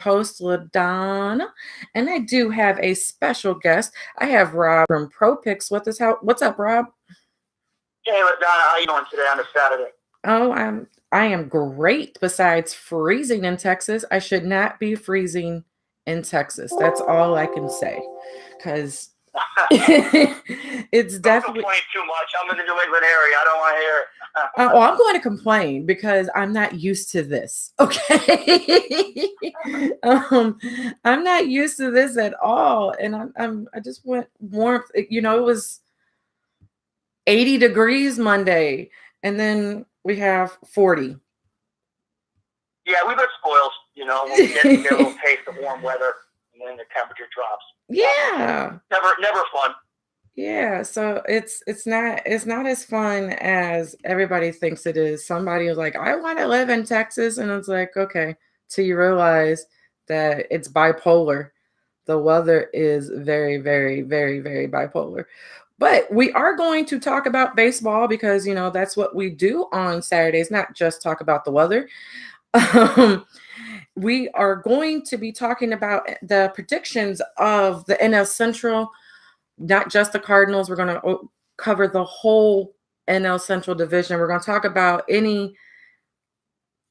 host, LaDonna, and I do have a special guest. I have Rob from Pro Picks with us. What's up, Rob? Hey, LaDonna, how you doing today on a Saturday? Oh, I am great. Besides freezing in Texas, I should not be freezing in Texas. That's all I can say, because it's Don't definitely. complain too much. I'm in the New England area. I don't want to hear it. Well, I'm going to complain because I'm not used to this. Okay, I'm not used to this at all, and I just want warmth. You know, it was 80 degrees Monday, and then we have 40. Yeah, we've been spoiled. You know, when we get a little taste of warm weather, and then the temperature drops. Yeah. Never fun. Yeah, so it's not as fun as everybody thinks it is. Somebody was like, I want to live in Texas, and it's like, okay, till you realize that it's bipolar. The weather is very, very, very, very bipolar. But we are going to talk about baseball because, you know, that's what we do on Saturdays, not just talk about the weather. We are going to be talking about the predictions of the NL Central, not just the Cardinals. We're going to cover the whole NL Central division. We're going to talk about any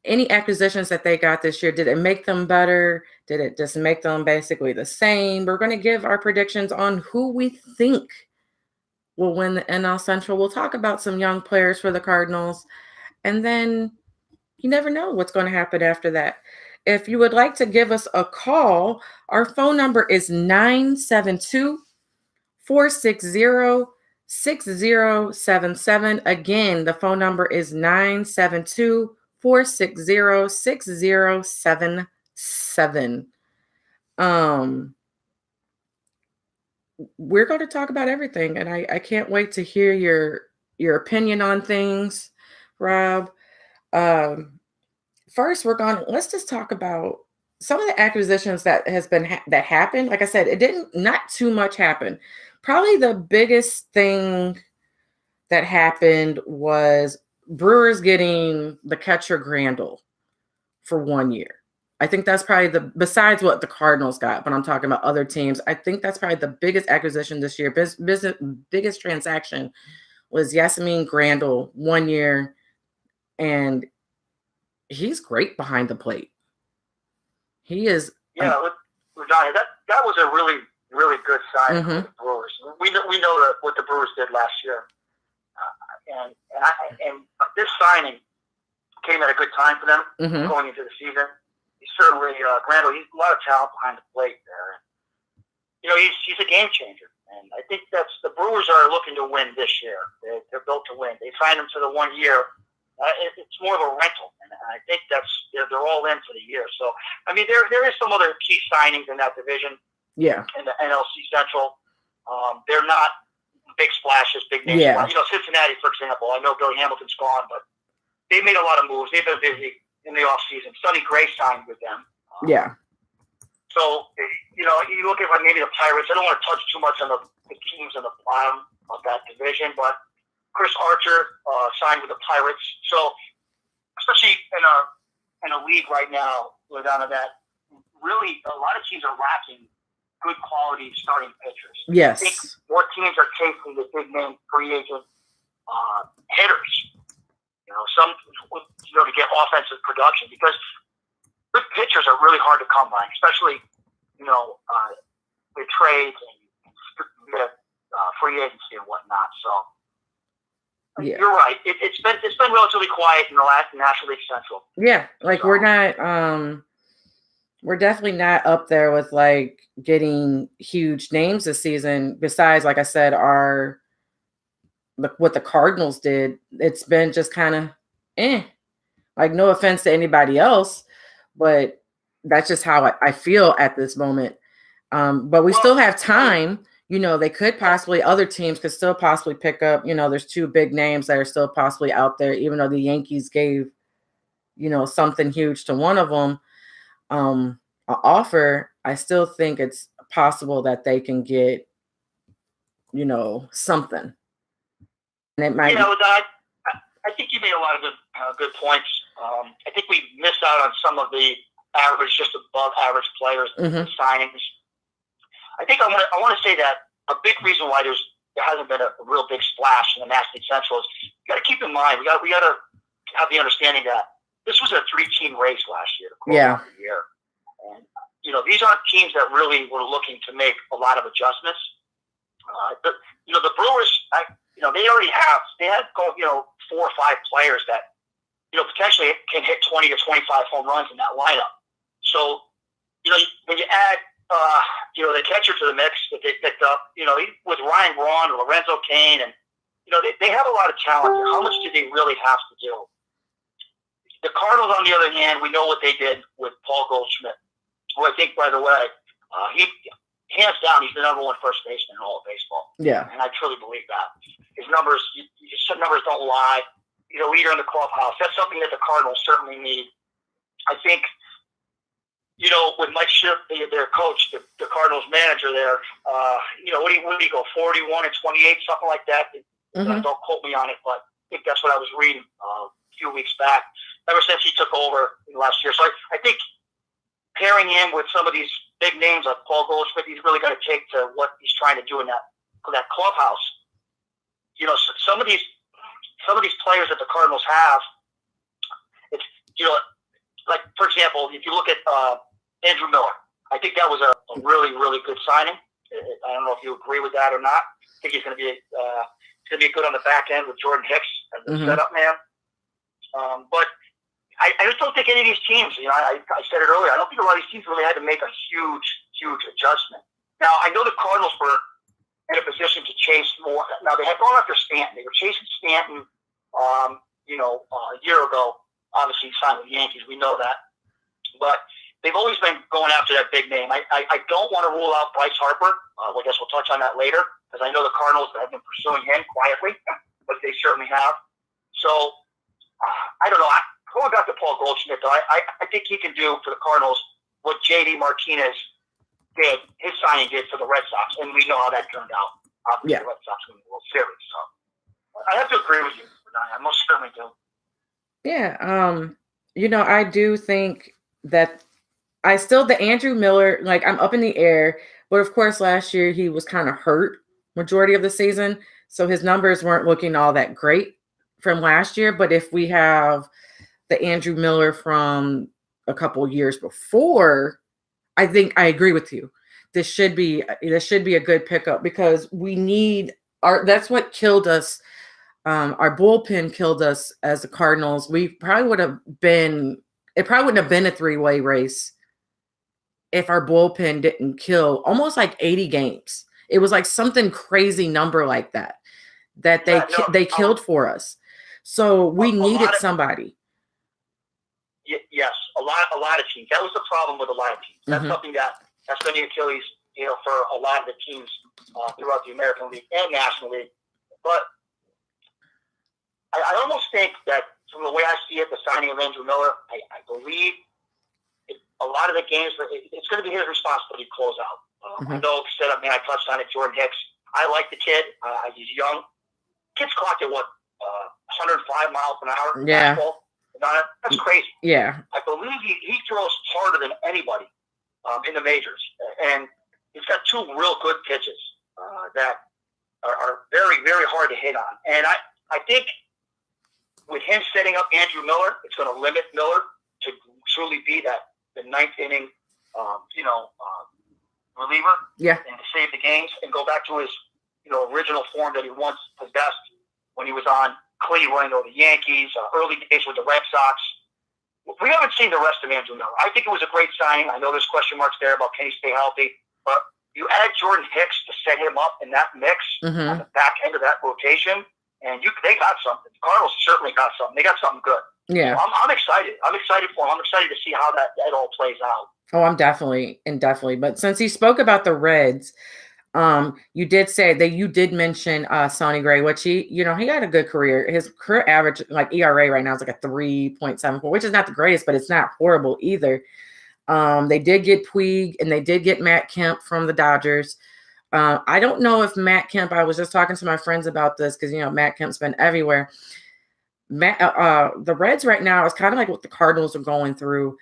acquisitions that they got this year. Did it make them better? Did it just make them basically the same? We're going to give our predictions on who we think will win the NL Central. We'll talk about some young players for the Cardinals, and then you never know what's going to happen after that. If you would like to give us a call, our phone number is 972-460-6077. Again, the phone number is 972-460-6077. We're going to talk about everything, and I can't wait to hear your opinion on things, Rob. First, let's just talk about some of the acquisitions that that happened. Like I said, not too much happen. Probably the biggest thing that happened was Brewers getting the catcher Grandal for 1 year. I think that's probably besides what the Cardinals got, but I'm talking about other teams. I think that's probably the biggest acquisition this year. Biggest transaction was Yasmin Grandal 1 year, and he's great behind the plate. He is. Yeah, Donnie, that was a really, really good sign for the Brewers. We know what the Brewers did last year, and this signing came at a good time for them going into the season. He's certainly Grandal. He's a lot of talent behind the plate there. You know, he's a game changer, and I think the Brewers are looking to win this year. They're built to win. They signed him to the 1 year. It's more of a rental, and I think they're all in for the year. So, I mean, there is some other key signings in that division. Yeah. In the NLC Central, they're not big splashes, big names. Yeah. You know, Cincinnati, for example. I know Billy Hamilton's gone, but they made a lot of moves. They've been busy in the off season. Sonny Gray signed with them. Yeah. So, you know, you look at maybe the Pirates. I don't want to touch too much on the teams in the bottom of that division, but Chris Archer signed with the Pirates. So, especially in a league right now, LaDonna, that really a lot of teams are lacking good quality starting pitchers. Yes. I think more teams are chasing the big name free agent hitters. You know, to get offensive production, because good pitchers are really hard to come by, especially with trades and free agency and whatnot. So. Yeah. You're right. It's been relatively quiet in the last National League Central. Yeah, like we're definitely not up there with like getting huge names this season. Besides, like I said, what the Cardinals did, it's been just kind of Like, no offense to anybody else, but that's just how I feel at this moment. But we still have time. You know, other teams could still possibly pick up, there's two big names that are still possibly out there, even though the Yankees gave, something huge to one of them, an offer. I still think it's possible that they can get, something. And it might I think you made a lot of good points. I think we missed out on some of the average, just above average players, signings. I think I want to say that a big reason why there hasn't been a real big splash in the National League Central is you got to keep in mind we got to have the understanding that this was a 3-team race last year to close out the year, and these aren't teams that really were looking to make a lot of adjustments. The Brewers, they had 4 or 5 players that potentially can hit 20 to 25 home runs in that lineup. So when you add the catcher to the mix that they picked up, with Ryan Braun, Lorenzo Cain, and they have a lot of talent there. How much do they really have to do? The Cardinals, on the other hand, we know what they did with Paul Goldschmidt, who I think, by the way, hands down, he's the number 1 first baseman in all of baseball. Yeah, and I truly believe that. His numbers don't lie. He's a leader in the clubhouse. That's something that the Cardinals certainly need. I think, with Mike Schiff, their coach, the Cardinals manager there, what do you go, 41 and 28, something like that? Don't quote me on it, but I think that's what I was reading a few weeks back, ever since he took over last year. So I think pairing him with some of these big names like Paul Goldschmidt, he's really got to take to what he's trying to do in that clubhouse. Some of these players that the Cardinals have, it's like, for example, if you look at Andrew Miller, I think that was a really, really good signing. I don't know if you agree with that or not. I think he's going to be good on the back end with Jordan Hicks as the setup man. But I just don't think any of these teams, I said it earlier, I don't think a lot of these teams really had to make a huge, huge adjustment. Now, I know the Cardinals were in a position to chase more. Now, they had gone after Stanton. They were chasing Stanton, a year ago. Obviously, he signed with the Yankees. We know that. But they've always been going after that big name. I don't want to rule out Bryce Harper. I guess we'll touch on that later, because I know the Cardinals have been pursuing him quietly, but they certainly have. So, I don't know. Going back to Paul Goldschmidt, though, I think he can do for the Cardinals what J.D. Martinez did, his signing did for the Red Sox, and we know how that turned out. Obviously, the Red Sox won the World Series. So, I have to agree with you. I most certainly do. Yeah. I do think that the Andrew Miller, I'm up in the air, but of course last year he was kind of hurt majority of the season. So his numbers weren't looking all that great from last year. But if we have the Andrew Miller from a couple years before, I think I agree with you. This should be a good pickup, because we need that's what killed us. Our bullpen killed us as the Cardinals. It probably wouldn't have been a 3-way race if our bullpen didn't kill almost like 80 games. It was like something crazy number like that they killed for us. So we needed somebody. Yes, a lot of teams. That was the problem with a lot of teams. That's something that's been the Achilles heel for a lot of the teams throughout the American League and National League. But I almost think that, from the way I see it, the signing of Andrew Miller, I believe a lot of the games, it's going to be his responsibility to close out. I know setup man, I touched on it, Jordan Hicks. I like the kid. He's young. Kid's clocked at 105 miles an hour. Yeah. That's crazy. Yeah. I believe he throws harder than anybody in the majors. And he's got 2 real good pitches that are very, very hard to hit on. And I think with him setting up Andrew Miller, it's going to limit Miller to truly be the 9th inning, reliever. Yeah. And to save the games and go back to his, original form that he once possessed when he was on Cleveland or the Yankees, early days with the Red Sox. We haven't seen the rest of Andrew Miller. I think it was a great signing. I know there's question marks there about can he stay healthy, but you add Jordan Hicks to set him up in that mix on the back end of that rotation, and they got something. The Cardinals certainly got something. They got something good. Yeah. So I'm excited. I'm excited for him. I'm excited to see how that all plays out. Oh, I'm definitely. But since he spoke about the Reds, you did say that you did mention Sonny Gray, which he had a good career. His career average, ERA right now, is like a 3.74, which is not the greatest, but it's not horrible either. They did get Puig and they did get Matt Kemp from the Dodgers. I don't know if Matt Kemp, I was just talking to my friends about this because, Matt Kemp's been everywhere. The Reds right now is kind of like what the Cardinals are going through.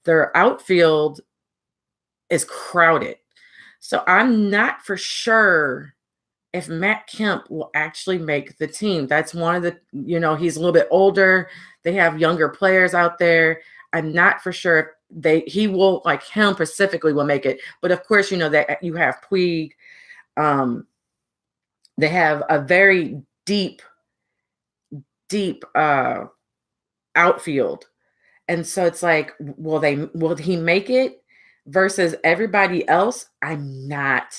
their outfield is crowded. So I'm not for sure if Matt Kemp will actually make the team. That's one of the, he's a little bit older. They have younger players out there. I'm not for sure if he will, like him specifically, will make it. But of course, that you have Puig. They have a very deep outfield. And so it's like, will he make it versus everybody else? I'm not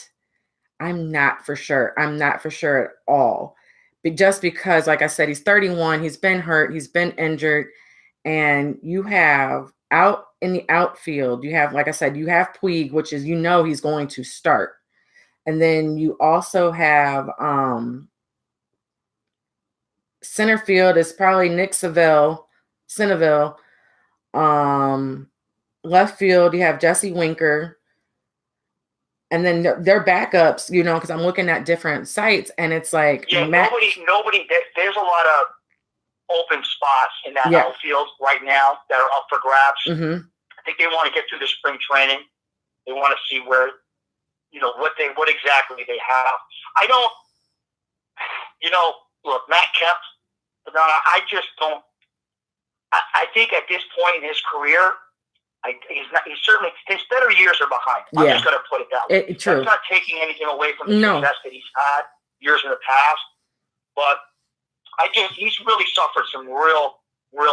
for sure. I'm not for sure at all. But just because, like I said, he's 31, he's been hurt, he's been injured, and you have out in the outfield, you have, like I said, you have Puig, which is, he's going to start. And then you also have center field is probably Nick Centerville. Left field, you have Jesse Winker. And then their backups, because I'm looking at different sites, and it's like nobody. There's a lot of open spots in that outfield right now that are up for grabs. Mm-hmm. I think they want to get through the spring training. They want to see where, what exactly they have. I don't, look, Matt Kemp. I just don't. I think at this point in his career, he's certainly, his better years are behind him. I'm just going to put it that way. True. That's not taking anything away from the success that he's had years in the past, but I think he's really suffered some real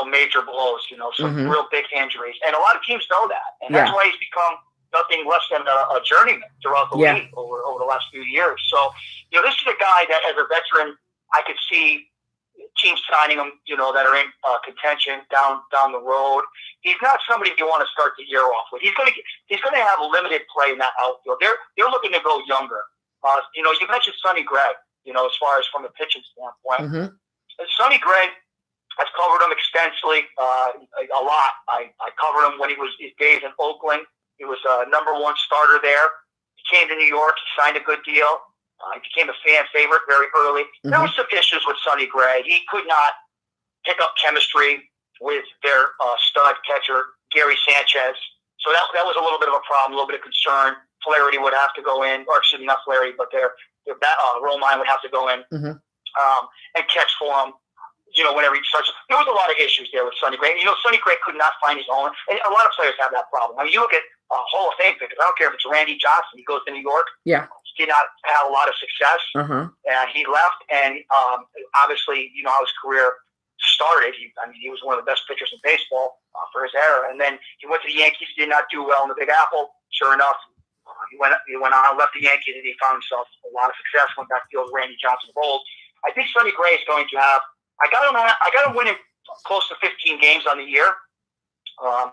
major blows, some real big injuries, and a lot of teams know that, and that's why he's become nothing less than a journeyman throughout the league over the last few years. So, this is a guy that, as a veteran, I could see teams signing him, that are in contention down the road. He's not somebody you want to start the year off with. He's going to have limited play in that outfield. They're looking to go younger. You mentioned Sonny Gray. As far as from a pitching standpoint, Sonny Gray, I've covered him extensively, a lot. I covered him when he was his days in Oakland. He was a number one starter there. He came to New York. He signed a good deal. He became a fan favorite very early. There were some issues with Sonny Gray. He could not pick up chemistry with their stud catcher, Gary Sanchez. So that was a little bit of a problem, a little bit of concern. Flaherty would have to go in, or excuse me, not Flaherty, but their Romine would have to go in and catch for him. Whenever he starts, there was a lot of issues there with Sonny Gray. Sonny Gray could not find his own. And a lot of players have that problem. I mean, you look at Hall of Fame pickers. I don't care if it's Randy Johnson. He goes to New York. Yeah. He did not have a lot of success. He left, and obviously, how his career started. He was one of the best pitchers in baseball for his era. And then he went to the Yankees. Did not do well in the Big Apple. Sure enough, he went on, left the Yankees, and he found himself a lot of success. Went back to the old Randy Johnson role. I think Sonny Gray is going to have. I got him winning close to 15 games on the year. I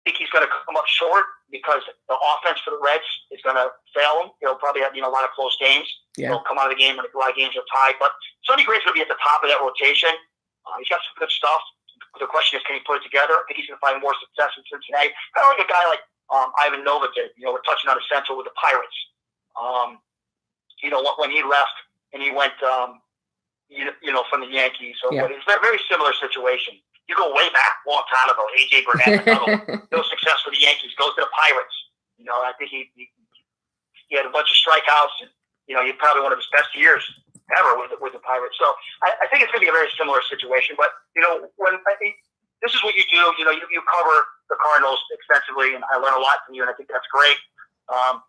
think he's going to come up short because the offense for the Reds is going to fail him. He'll probably have a lot of close games. He'll come out of the game when a lot of games are tied. But Sonny Gray's going to be at the top of that rotation. He's got some good stuff. The question is, can he put it together? I think he's going to find more success in Cincinnati. Kind of like a guy like Ivan Nova did. We're touching on the Central with the Pirates. When he left and he went, from the Yankees. So but it's a very similar situation. You go way back, a long time ago. A.J. Burnett, no success with the Yankees, goes to the Pirates. I think he had a bunch of strikeouts. And, he had probably one of his best years ever with the Pirates. So I think it's going to be a very similar situation. But when I think this is what you do. You cover the Cardinals extensively, and I learn a lot from you, and I think that's great. But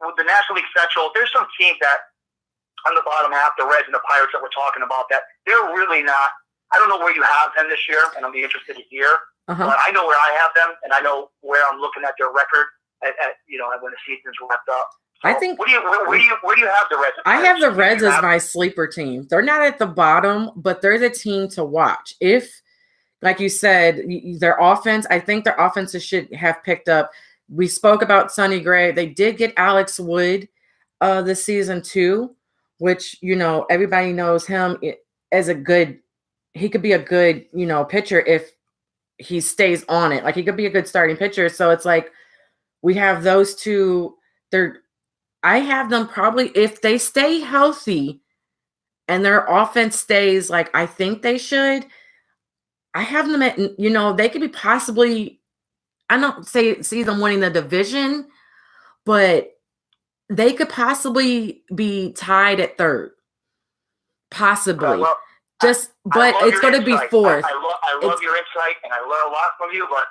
with the National League Central, there's some teams that on the bottom half, the Reds and the Pirates that we're talking about, that they're really not. I don't know where you have them this year, and I'll be interested to hear. But I know where I have them, and I know where I'm looking at their record when the season's wrapped up. So I think. Where do you have the Reds? I have the Reds as my sleeper team. They're not at the bottom, but they're the team to watch. If, like you said, their offense, I think their offenses should have picked up. We spoke about Sonny Gray. They did get Alex Wood this season too, which, everybody knows him as a good, he could be a good, pitcher if he stays on it. Like, he could be a good starting pitcher. So it's like, we have those two. I have them probably, if they stay healthy and their offense stays like I think they should, I have them at, they could be possibly I don't see them winning the division, but they could possibly be tied at third. Possibly. But it's going to be fourth. I love your insight, and I learn a lot from you, but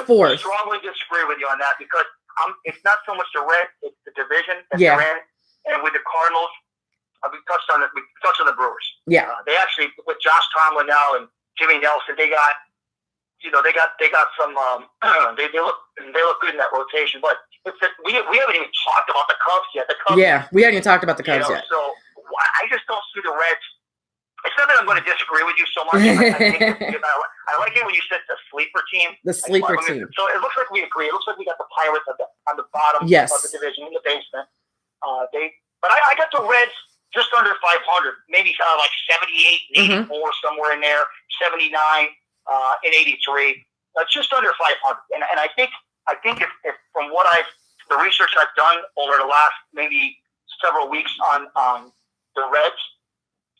fourth. Strongly disagree with you on that because it's not so much the Reds, it's the division that they're in. And with the Cardinals, we touched on the Brewers. Yeah. They actually, with Josh Tomlin now and Jimmy Nelson, they got some. They look good in that rotation, but we haven't even talked about the Cubs yet. We haven't even talked about the Cubs yet. So I just don't see the Reds. It's not that I'm going to disagree with you so much. I like it when you said the sleeper team. The sleeper team. So it looks like we agree. It looks like we got the Pirates on the bottom of the division in the basement. But I got the Reds just under 500, maybe like 78 and 84 somewhere in there, 79 and 83, just under 500. And I think if from the research I've done over the last maybe several weeks on the Reds,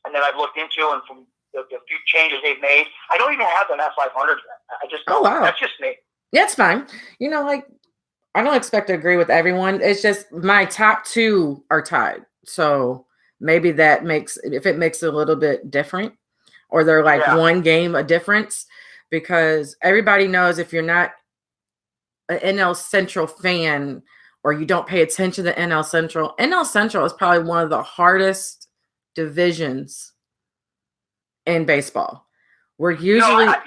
and then I've looked into and from the few changes they've made, I don't even have them at 500. I just don't. Wow. That's just me. That's fine. I don't expect to agree with everyone. It's just my top two are tied. So maybe that makes it a little bit different, or they're like one game a difference, because everybody knows if you're not an NL Central fan or you don't pay attention to NL Central is probably one of the hardest divisions in baseball. We're usually, I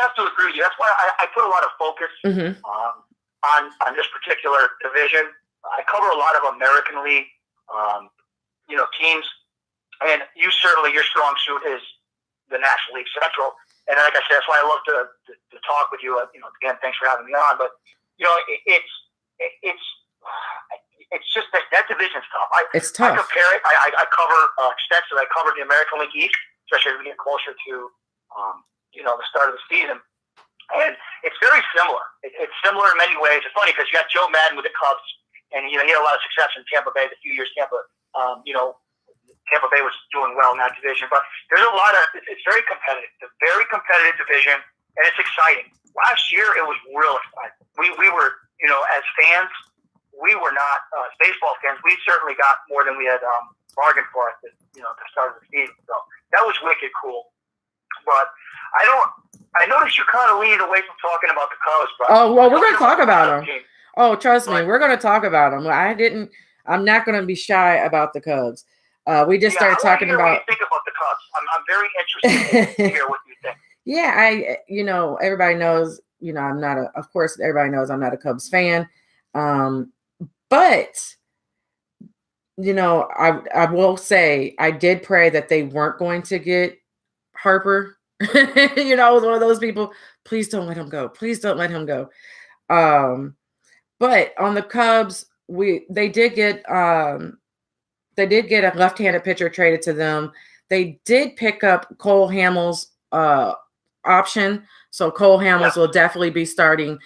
have to agree with you. That's why I put a lot of focus on this particular division. I cover a lot of American League, teams, and your strong suit is the National League Central. And like I said, that's why I love to talk with you. Again, thanks for having me on. But it's just that division's tough. It's tough. I compare it. I cover extensively. I cover the American League East, especially as we get closer to the start of the season. And it's very similar. It's similar in many ways. It's funny because you got Joe Madden with the Cubs, and he had a lot of success in Tampa Bay. The few years Tampa Bay was doing well in that division. But there's a lot of. It's very competitive. It's a very competitive division, and it's exciting. Last year it was real exciting. We were, as fans, we were not as baseball fans. We certainly got more than we had bargained for at the start of the season. So that was wicked cool. But I noticed you kind of leaned away from talking about the Cubs. But we're going to talk about them. Oh, trust me, we're going to talk about them. I'm not going to be shy about the Cubs. We just started talking about. What you think about the Cubs? I'm very interested to hear what you think. Yeah, everybody knows. Of course, everybody knows I'm not a Cubs fan. But I will say I did pray that they weren't going to get Harper. I was one of those people. Please don't let him go. Please don't let him go. But on the Cubs, they did get a left-handed pitcher traded to them. They did pick up Cole Hamels' option, so Cole Hamels will definitely be starting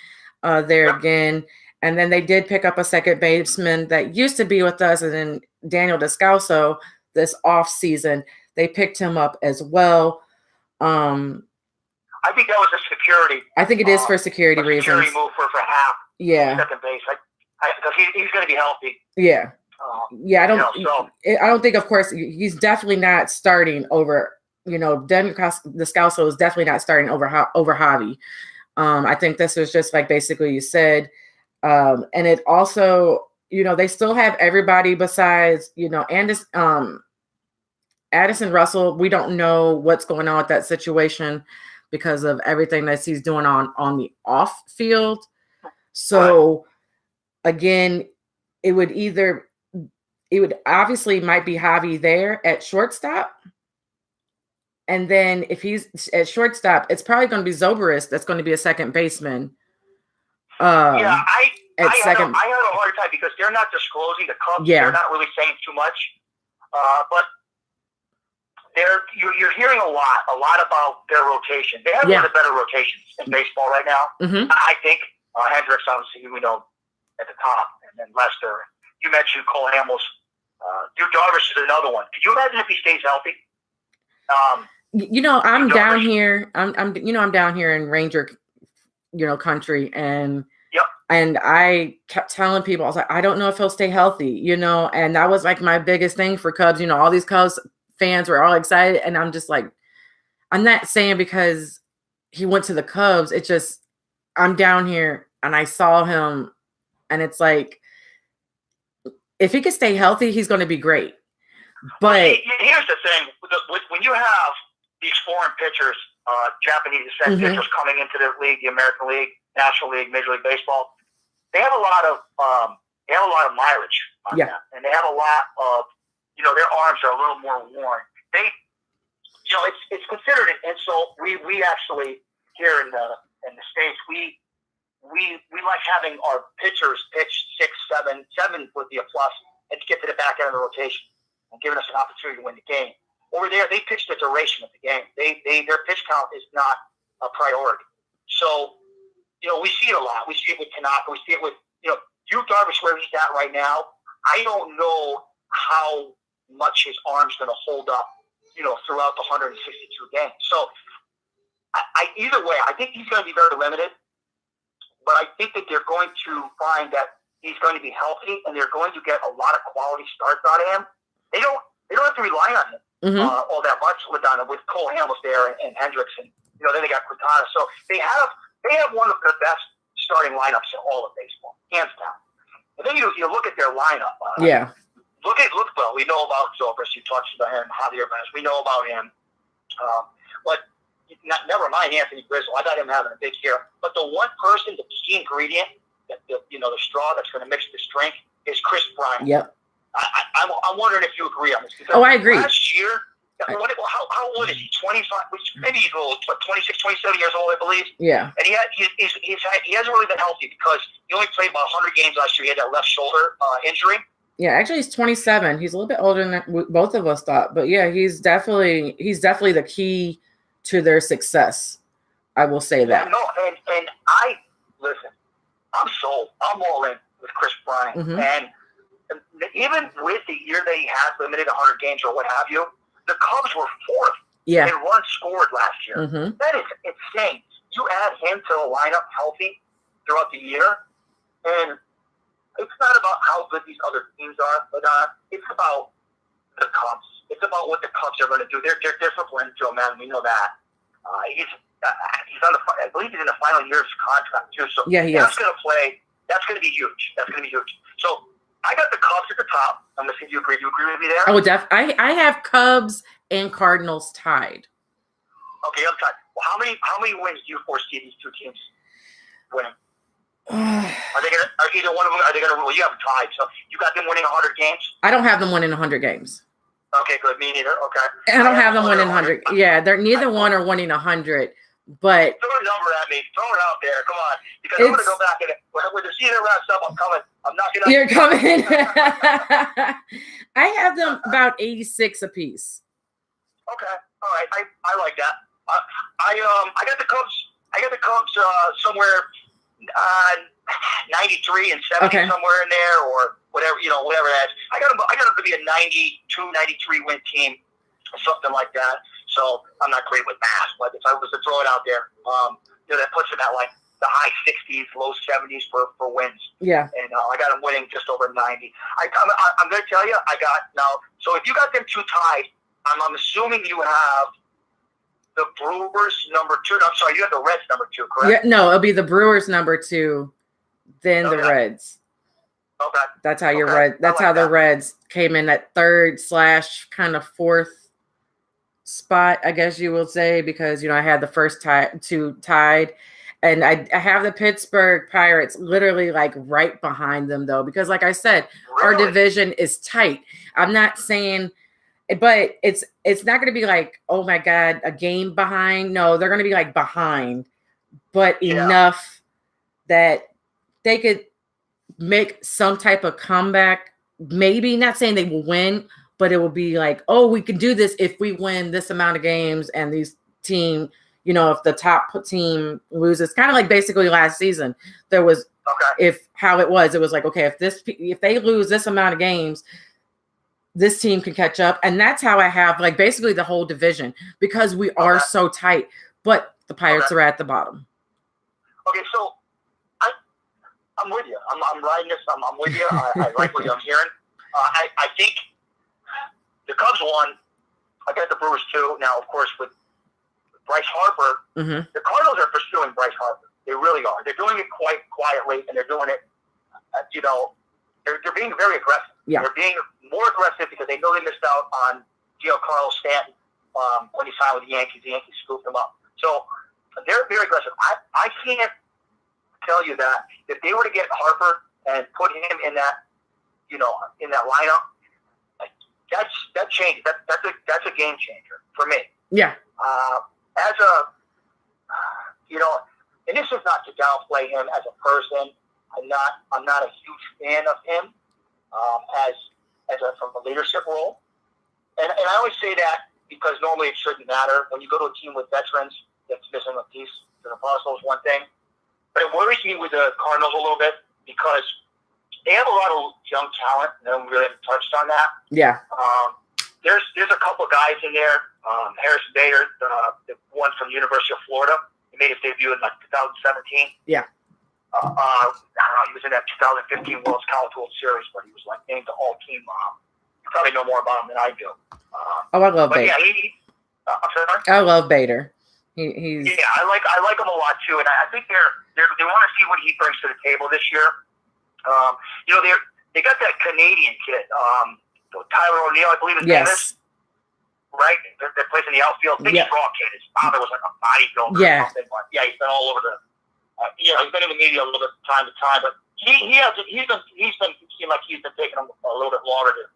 there again. And then they did pick up a second baseman that used to be with us, and then Daniel Descalso this off season. They picked him up as well. I think that was a security. I think it is for security reasons. Security move for half. Yeah. Second base, because he's going to be healthy. Yeah. I don't think. Of course, he's definitely not starting over. Daniel Descalso is definitely not starting over Javi. I think this was just like basically you said. And it also, they still have everybody besides, Addison Russell. We don't know what's going on with that situation because of everything that he's doing on the off field. So again, it would obviously might be Javi there at shortstop. And then if he's at shortstop, it's probably going to be Zobrist. That's going to be a second baseman. I had a hard time because they're not disclosing the Cubs. Yeah. They're not really saying too much. But you're hearing a lot about their rotation. They have one of the better rotations in baseball right now. Mm-hmm. I think Hendricks, obviously, we know at the top, and then Lester. You mentioned Cole Hamels. Darvish is another one. Could you imagine if he stays healthy? I'm down here. I'm down here in Ranger country. And Yep. and I kept telling people, I was like, I don't know if he'll stay healthy, and that was like my biggest thing for Cubs. All these Cubs fans were all excited, and I'm just like, I'm not saying because he went to the Cubs. It's just I'm down here and I saw him, and it's like, if he could stay healthy, he's going to be great. But here's the thing: when you have these foreign pitchers, Japanese descent pitchers coming into the league, the American League, National League, Major League Baseball, they have a lot of mileage on them, and they have a lot of their arms are a little more worn. It's considered an insult. We actually here in the States we like having our pitchers pitch 6, 7 would be a plus, and to get to the back end of the rotation and giving us an opportunity to win the game. Over there, they pitch the duration of the game. Their pitch count is not a priority. So, we see it a lot. We see it with Tanaka. We see it with, Yu Darvish, where he's at right now. I don't know how much his arm's going to hold up, throughout the 162 games. So, either way, I think he's going to be very limited. But I think that they're going to find that he's going to be healthy, and they're going to get a lot of quality starts out of him. They don't have to rely on him all that much with Cole Hamels there and Hendricks, and then they got Quintana. So they have one of the best starting lineups in all of baseball, hands down. And then you look at their lineup. Well, we know about Zobrist. You talked about him, Javier Baez. We know about him, but never mind Anthony Rizzo. I got him having a big year. But the one person, the key ingredient, the straw that's going to mix this drink is Chris Bryant. Yep. I'm wondering if you agree on this. I agree. Last year, how old is he? 25? Maybe he's old, 26, 27 years old, I believe. Yeah. And he hasn't really been healthy because he only played about 100 games last year. He had that left shoulder injury. Yeah, actually, he's 27. He's a little bit older than both of us thought. But yeah, he's definitely the key to their success. I will say that. No, and listen, I'm sold. I'm all in with Chris Bryant. And even with the year that he had limited 100 games or what have you, the Cubs were fourth in runs scored last year. That is insane. You add him to the lineup healthy throughout the year, and it's not about how good these other teams are, but it's about the Cubs. It's about what the Cubs are going to do. They're disciplined, Joe Madden. We know that. He's on I believe he's in the final year of his contract too. So that's going to play. That's going to be huge. So I got the Cubs at the top. I'm going to see if you agree. Do you agree with me there? Oh, I have Cubs and Cardinals tied. Okay, I'm tied. Well, how many wins do you foresee these two teams winning? Are they gonna? Are either one of them? Are they gonna? Well, you have them tied. So you got them winning 100 games. I don't have them winning 100 games. Okay, good. Me neither. Okay. I don't have them winning 100. Yeah, they're neither one are winning 100. But throw a number at me. Throw it out there. Come on, because I'm gonna go back and when the season wraps up, I'm coming. I'm knocking out. You're coming. I have them about 86 apiece. Okay. All right. I like that. I got the Cubs. I got the Cubs somewhere 93 and 70 somewhere in there, or whatever that is. I got them to be a 92, 93 win team, or something like that. So I'm not great with math, but if I was to throw it out there, that puts them at like the high 60s, low 70s for wins. Yeah. And I got them winning just over 90. I'm going to tell you, so if you got them two tied, I'm assuming you have the Brewers number 2. I'm sorry, you have the Reds number 2, correct? Yeah, no, it'll be the Brewers number 2, then the Reds. Okay. That's how the Reds came in at third / kind of fourth spot, I guess you will say, because I had the first two tied, and I have the Pittsburgh Pirates literally like right behind them though, because like I said, our division is tight. I'm not saying, but it's not going to be like, oh my God, a game behind. No, they're going to be like behind, but enough that they could make some type of comeback. Maybe not saying they will win, but it will be like, oh, we can do this if we win this amount of games, and these team, if the top team loses, kind of like basically last season, there was, it was like, okay, if they lose this amount of games, this team can catch up. And that's how I have like basically the whole division, because we are so tight, but the Pirates are at the bottom. Okay, so I'm with you. I'm riding this. I'm with you. I like what I'm hearing. I think the Cubs won. I got the Brewers too. Now, of course, with Bryce Harper, the Cardinals are pursuing Bryce Harper. They really are. They're doing it quite quietly, and they're doing it. They're being very aggressive. Yeah. They're being more aggressive because they know they missed out on Giancarlo Stanton when he signed with the Yankees. The Yankees scooped him up. So they're very aggressive. I can't tell you that if they were to get Harper and put him in that, in that lineup, that changes. That's a game changer for me. Yeah. As and this is not to downplay him as a person. I'm not a huge fan of him from a leadership role. And I always say that because normally it shouldn't matter. When you go to a team with veterans that's missing a piece to the puzzle is one thing. But it worries me with the Cardinals a little bit because they have a lot of young talent, and we really haven't touched on that. Yeah. There's a couple of guys in there. Harrison Bader, the one from the University of Florida, he made his debut in 2017. Yeah. I don't know, he was in that 2015 World College World Series, but he was named the All-Team. You probably know more about him than I do. I love Bader. Yeah, I'm sorry? I love Bader. He's I like him a lot too, and I think they want to see what he brings to the table this year. They got that Canadian kid, Tyler O'Neill, I believe his name is. Right, that plays in the outfield. Big strong kid. His father was like a bodybuilder or something. But yeah, he's been all over the. He's been in the media a little bit time to time, but he's seemed like he's been taking him a little bit longer to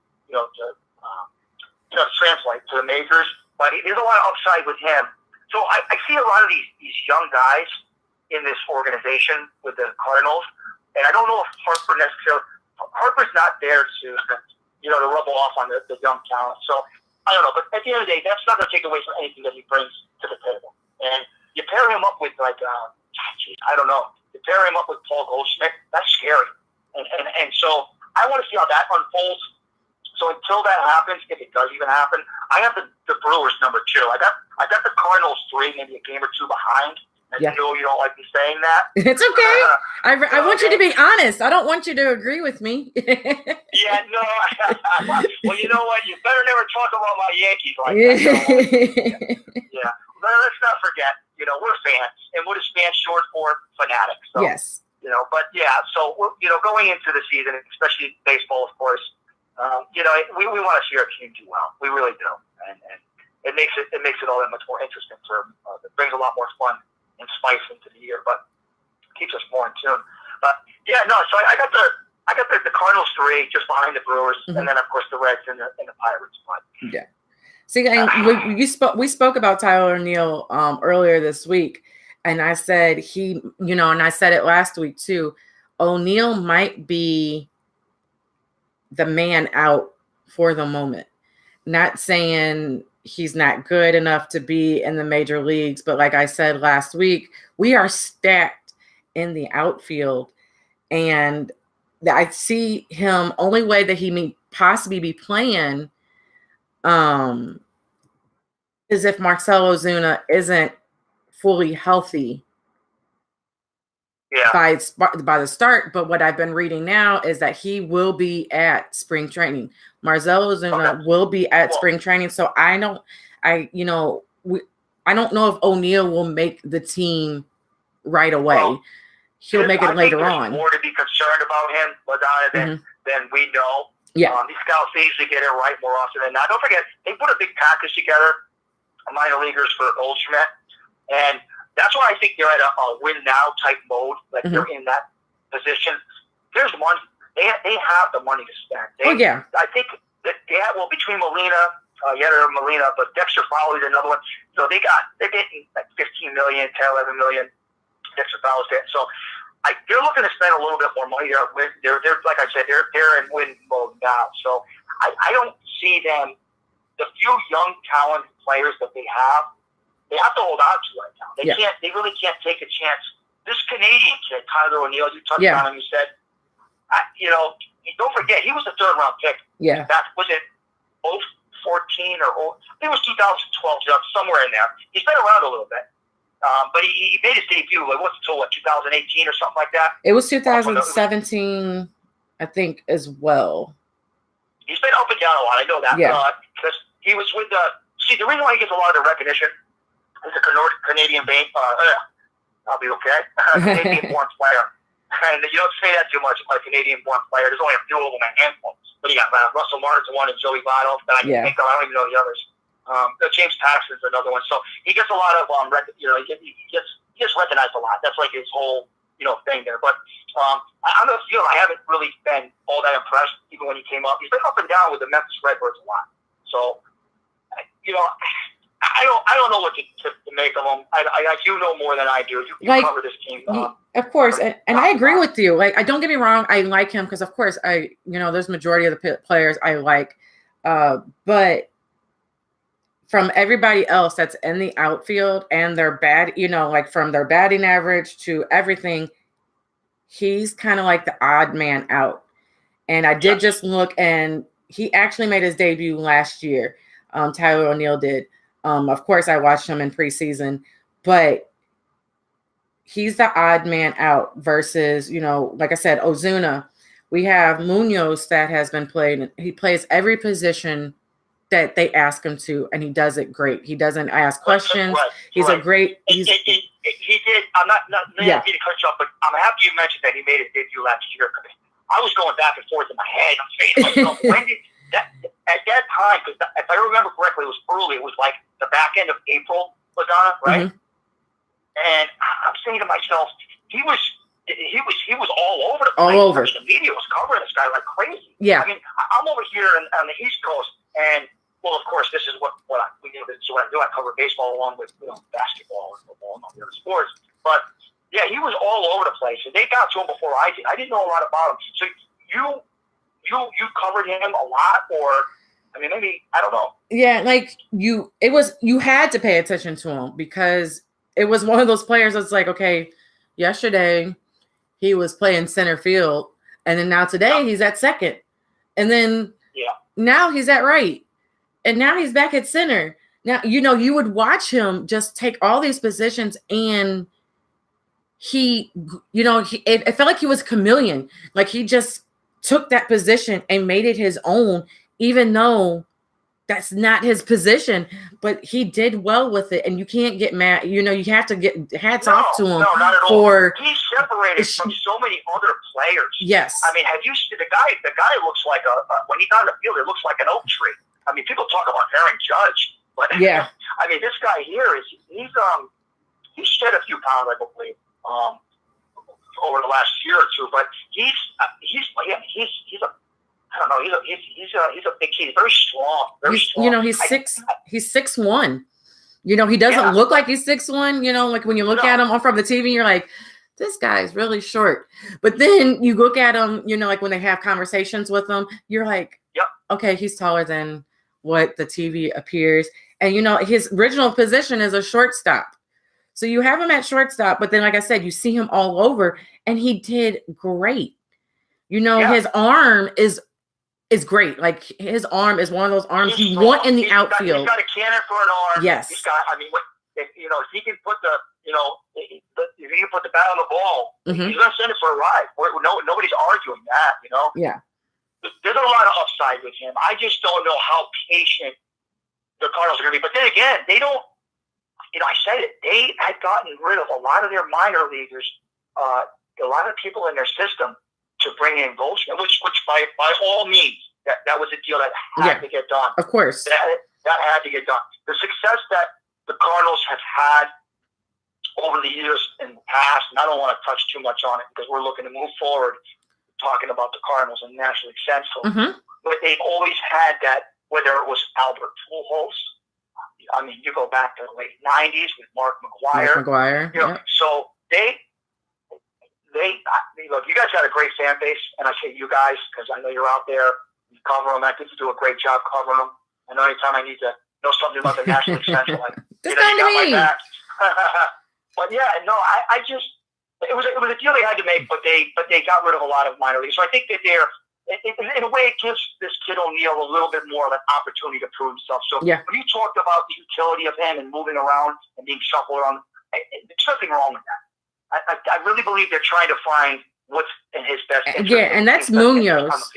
translate to the majors. But there's a lot of upside with him. So I see a lot of these young guys in this organization with the Cardinals, and I don't know if Harper's not there to rub off on the young talent. So I don't know, but at the end of the day, that's not going to take away from anything that he brings to the table. And you pair him up with I don't know. You pair him up with Paul Goldschmidt, that's scary. And so I want to see how that unfolds. So until that happens, if it does even happen, I have the Brewers number 2. I got the Cardinals 3, maybe a game or 2 behind. I know you don't like me saying that. It's okay. I want you to be honest. I don't want you to agree with me. Yeah, no. Well, you know what? You better never talk about my Yankees like that. Yeah. But let's not forget, we're fans. And what is fans short for? Fanatics. So, yes. But yeah, so, going into the season, especially baseball, of course, we want to see our team do well. We really do. And it makes it all that much more interesting it brings a lot more fun and spice into the year, but keeps us more in tune. But yeah, no. So I got the Cardinals 3 just behind the Brewers, and then of course the Reds and the Pirates. But yeah. See, and we spoke about Tyler O'Neill earlier this week, and I said and I said it last week too. O'Neill might be the man out for the moment. Not saying he's not good enough to be in the major leagues, but like I said last week, we are stacked in the outfield, and I see him only way that he may possibly be playing is if Marcell Ozuna isn't fully healthy by the start. But what I've been reading now is that he will be at spring training. Marcell Ozuna will be at spring training. So I don't know if O'Neill will make the team right away. Well, he'll make it later on. More to be concerned about him, Ladonna, than we know. Yeah. These scouts usually get it right more often than not. Don't forget, they put a big package together, minor leaguers for Goldschmidt, and that's why I think they're at a win now type mode. Like they're in that position. There's money. They have the money to spend. I think that they have, between Molina, Yetter Molina, but Dexter Fowler is another one. So they're getting like $15 million, $10, $11 million. Dexter Fowler's there. So they're looking to spend a little bit more money. They're like I said, they're in win mode now. So I don't see them. The few young talented players that they have to hold on to right now. They really can't take a chance. This Canadian kid, Tyler O'Neill, you touched on him. You said, don't forget, he was a 3rd round pick. Yeah. That was it. 14 or I think it was 2012, somewhere in there. He's been around a little bit. But he made his debut. It wasn't until 2018 or something like that. It was 2017, I think, as well. He's been up and down a lot. I know that. Yeah. Because he was with see, the reason why he gets a lot of the recognition is a Canadian bank. I'll be okay. Canadian-born player. And you don't say that too much about a Canadian-born player. There's only a few of them, a handful. But you got Russell Martin's one and Joey Votto that I can think of. I don't even know the others. James Paxton's another one. So he gets a lot of he gets recognized a lot. That's like his whole thing there. But I'm a field. I haven't really been all that impressed even when he came up. He's been up and down with the Memphis Redbirds a lot. So I don't know what to make of him. I do know more than I do. You cover this team. Of course, and I agree with you. Like, I don't get me wrong, I like him because, of course, there's majority of the players I like, but from everybody else that's in the outfield and their like from their batting average to everything, he's kind of like the odd man out. And I did just look, and he actually made his debut last year. Tyler O'Neill did. Of course, I watched him in preseason, but he's the odd man out versus, like I said, Ozuna. We have Munoz that has been played. He plays every position that they ask him to, and he does it great. He doesn't ask questions. He's a great. He did. I'm not to cut you off, but I'm happy you mentioned that he made his debut last year. I was going back and forth in my head. I'm saying to myself, when did that? At that time, because if I remember correctly, it was early. It was like the back end of April, Madonna, right? Mm-hmm. And I'm saying to myself, he was all over the place. All over. The media was covering this guy like crazy. Yeah. I mean, I'm over here on the East Coast, and well, of course, this is what this is what I do. I cover baseball along with basketball and football and all the other sports. But yeah, he was all over the place, and they got to him before I did. I didn't know a lot about him. So you covered him a lot, or I mean, maybe I don't know. Yeah, like you had to pay attention to him because it was one of those players that's like, okay, yesterday he was playing center field, and then now today he's at second, and then now he's at right, and now he's back at center. Now you would watch him just take all these positions, and it felt like he was a chameleon. Like he just took that position and made it his own, even though that's not his position, but he did well with it, and you can't get mad. You have to get hats off to him. No, not at all. He's separated from so many other players. Yes. I mean, have you seen the guy? The guy looks like when he's on the field, it looks like an oak tree. I mean, people talk about Aaron Judge, but yeah. I mean, this guy here he's shed a few pounds, I believe, over the last year or two, but he's a I don't know. He's a big kid. He's very strong. Very strong. He's 6'1". He doesn't look like he's 6'1". Like when you look at him from the TV, you're like, this guy's really short. But then you look at him, like when they have conversations with him, you're like, okay, he's taller than what the TV appears. And his original position is a shortstop. So you have him at shortstop, but then, like I said, you see him all over, and he did great. His arm is great. Like his arm is one of those arms you want in the outfield. He's got a cannon for an arm. Yes. He's got. I mean, if he can put if he can put the bat on the ball, he's gonna send it for a ride. Nobody's arguing that. Yeah. There's a lot of upside with him. I just don't know how patient the Cardinals are gonna be. But then again, they don't. I said it. They had gotten rid of a lot of their minor leaguers, a lot of people in their system to bring in Goldschmidt, which by all means, that was a deal that had to get done. Of course. That had to get done. The success that the Cardinals have had over the years in the past, and I don't want to touch too much on it because we're looking to move forward talking about the Cardinals in the National League Central. But they've always had that, whether it was Albert Pujols, I mean, you go back to the late 90s with Mark McGwire. So they look, you guys got a great fan base, and I say you guys because I know you're out there, you cover them. I think you do a great job covering them. I know anytime I need to know something about the National League Central, you got my back. But yeah, no, I just it was a deal they had to make, but they got rid of a lot of minor leagues. So I think that in a way, it gives this kid O'Neill a little bit more of an opportunity to prove himself. So when you talked about the utility of him and moving around and being shuffled around, There's nothing wrong with that. I really believe they're trying to find what's in his best interest. Yeah, and that's Munoz.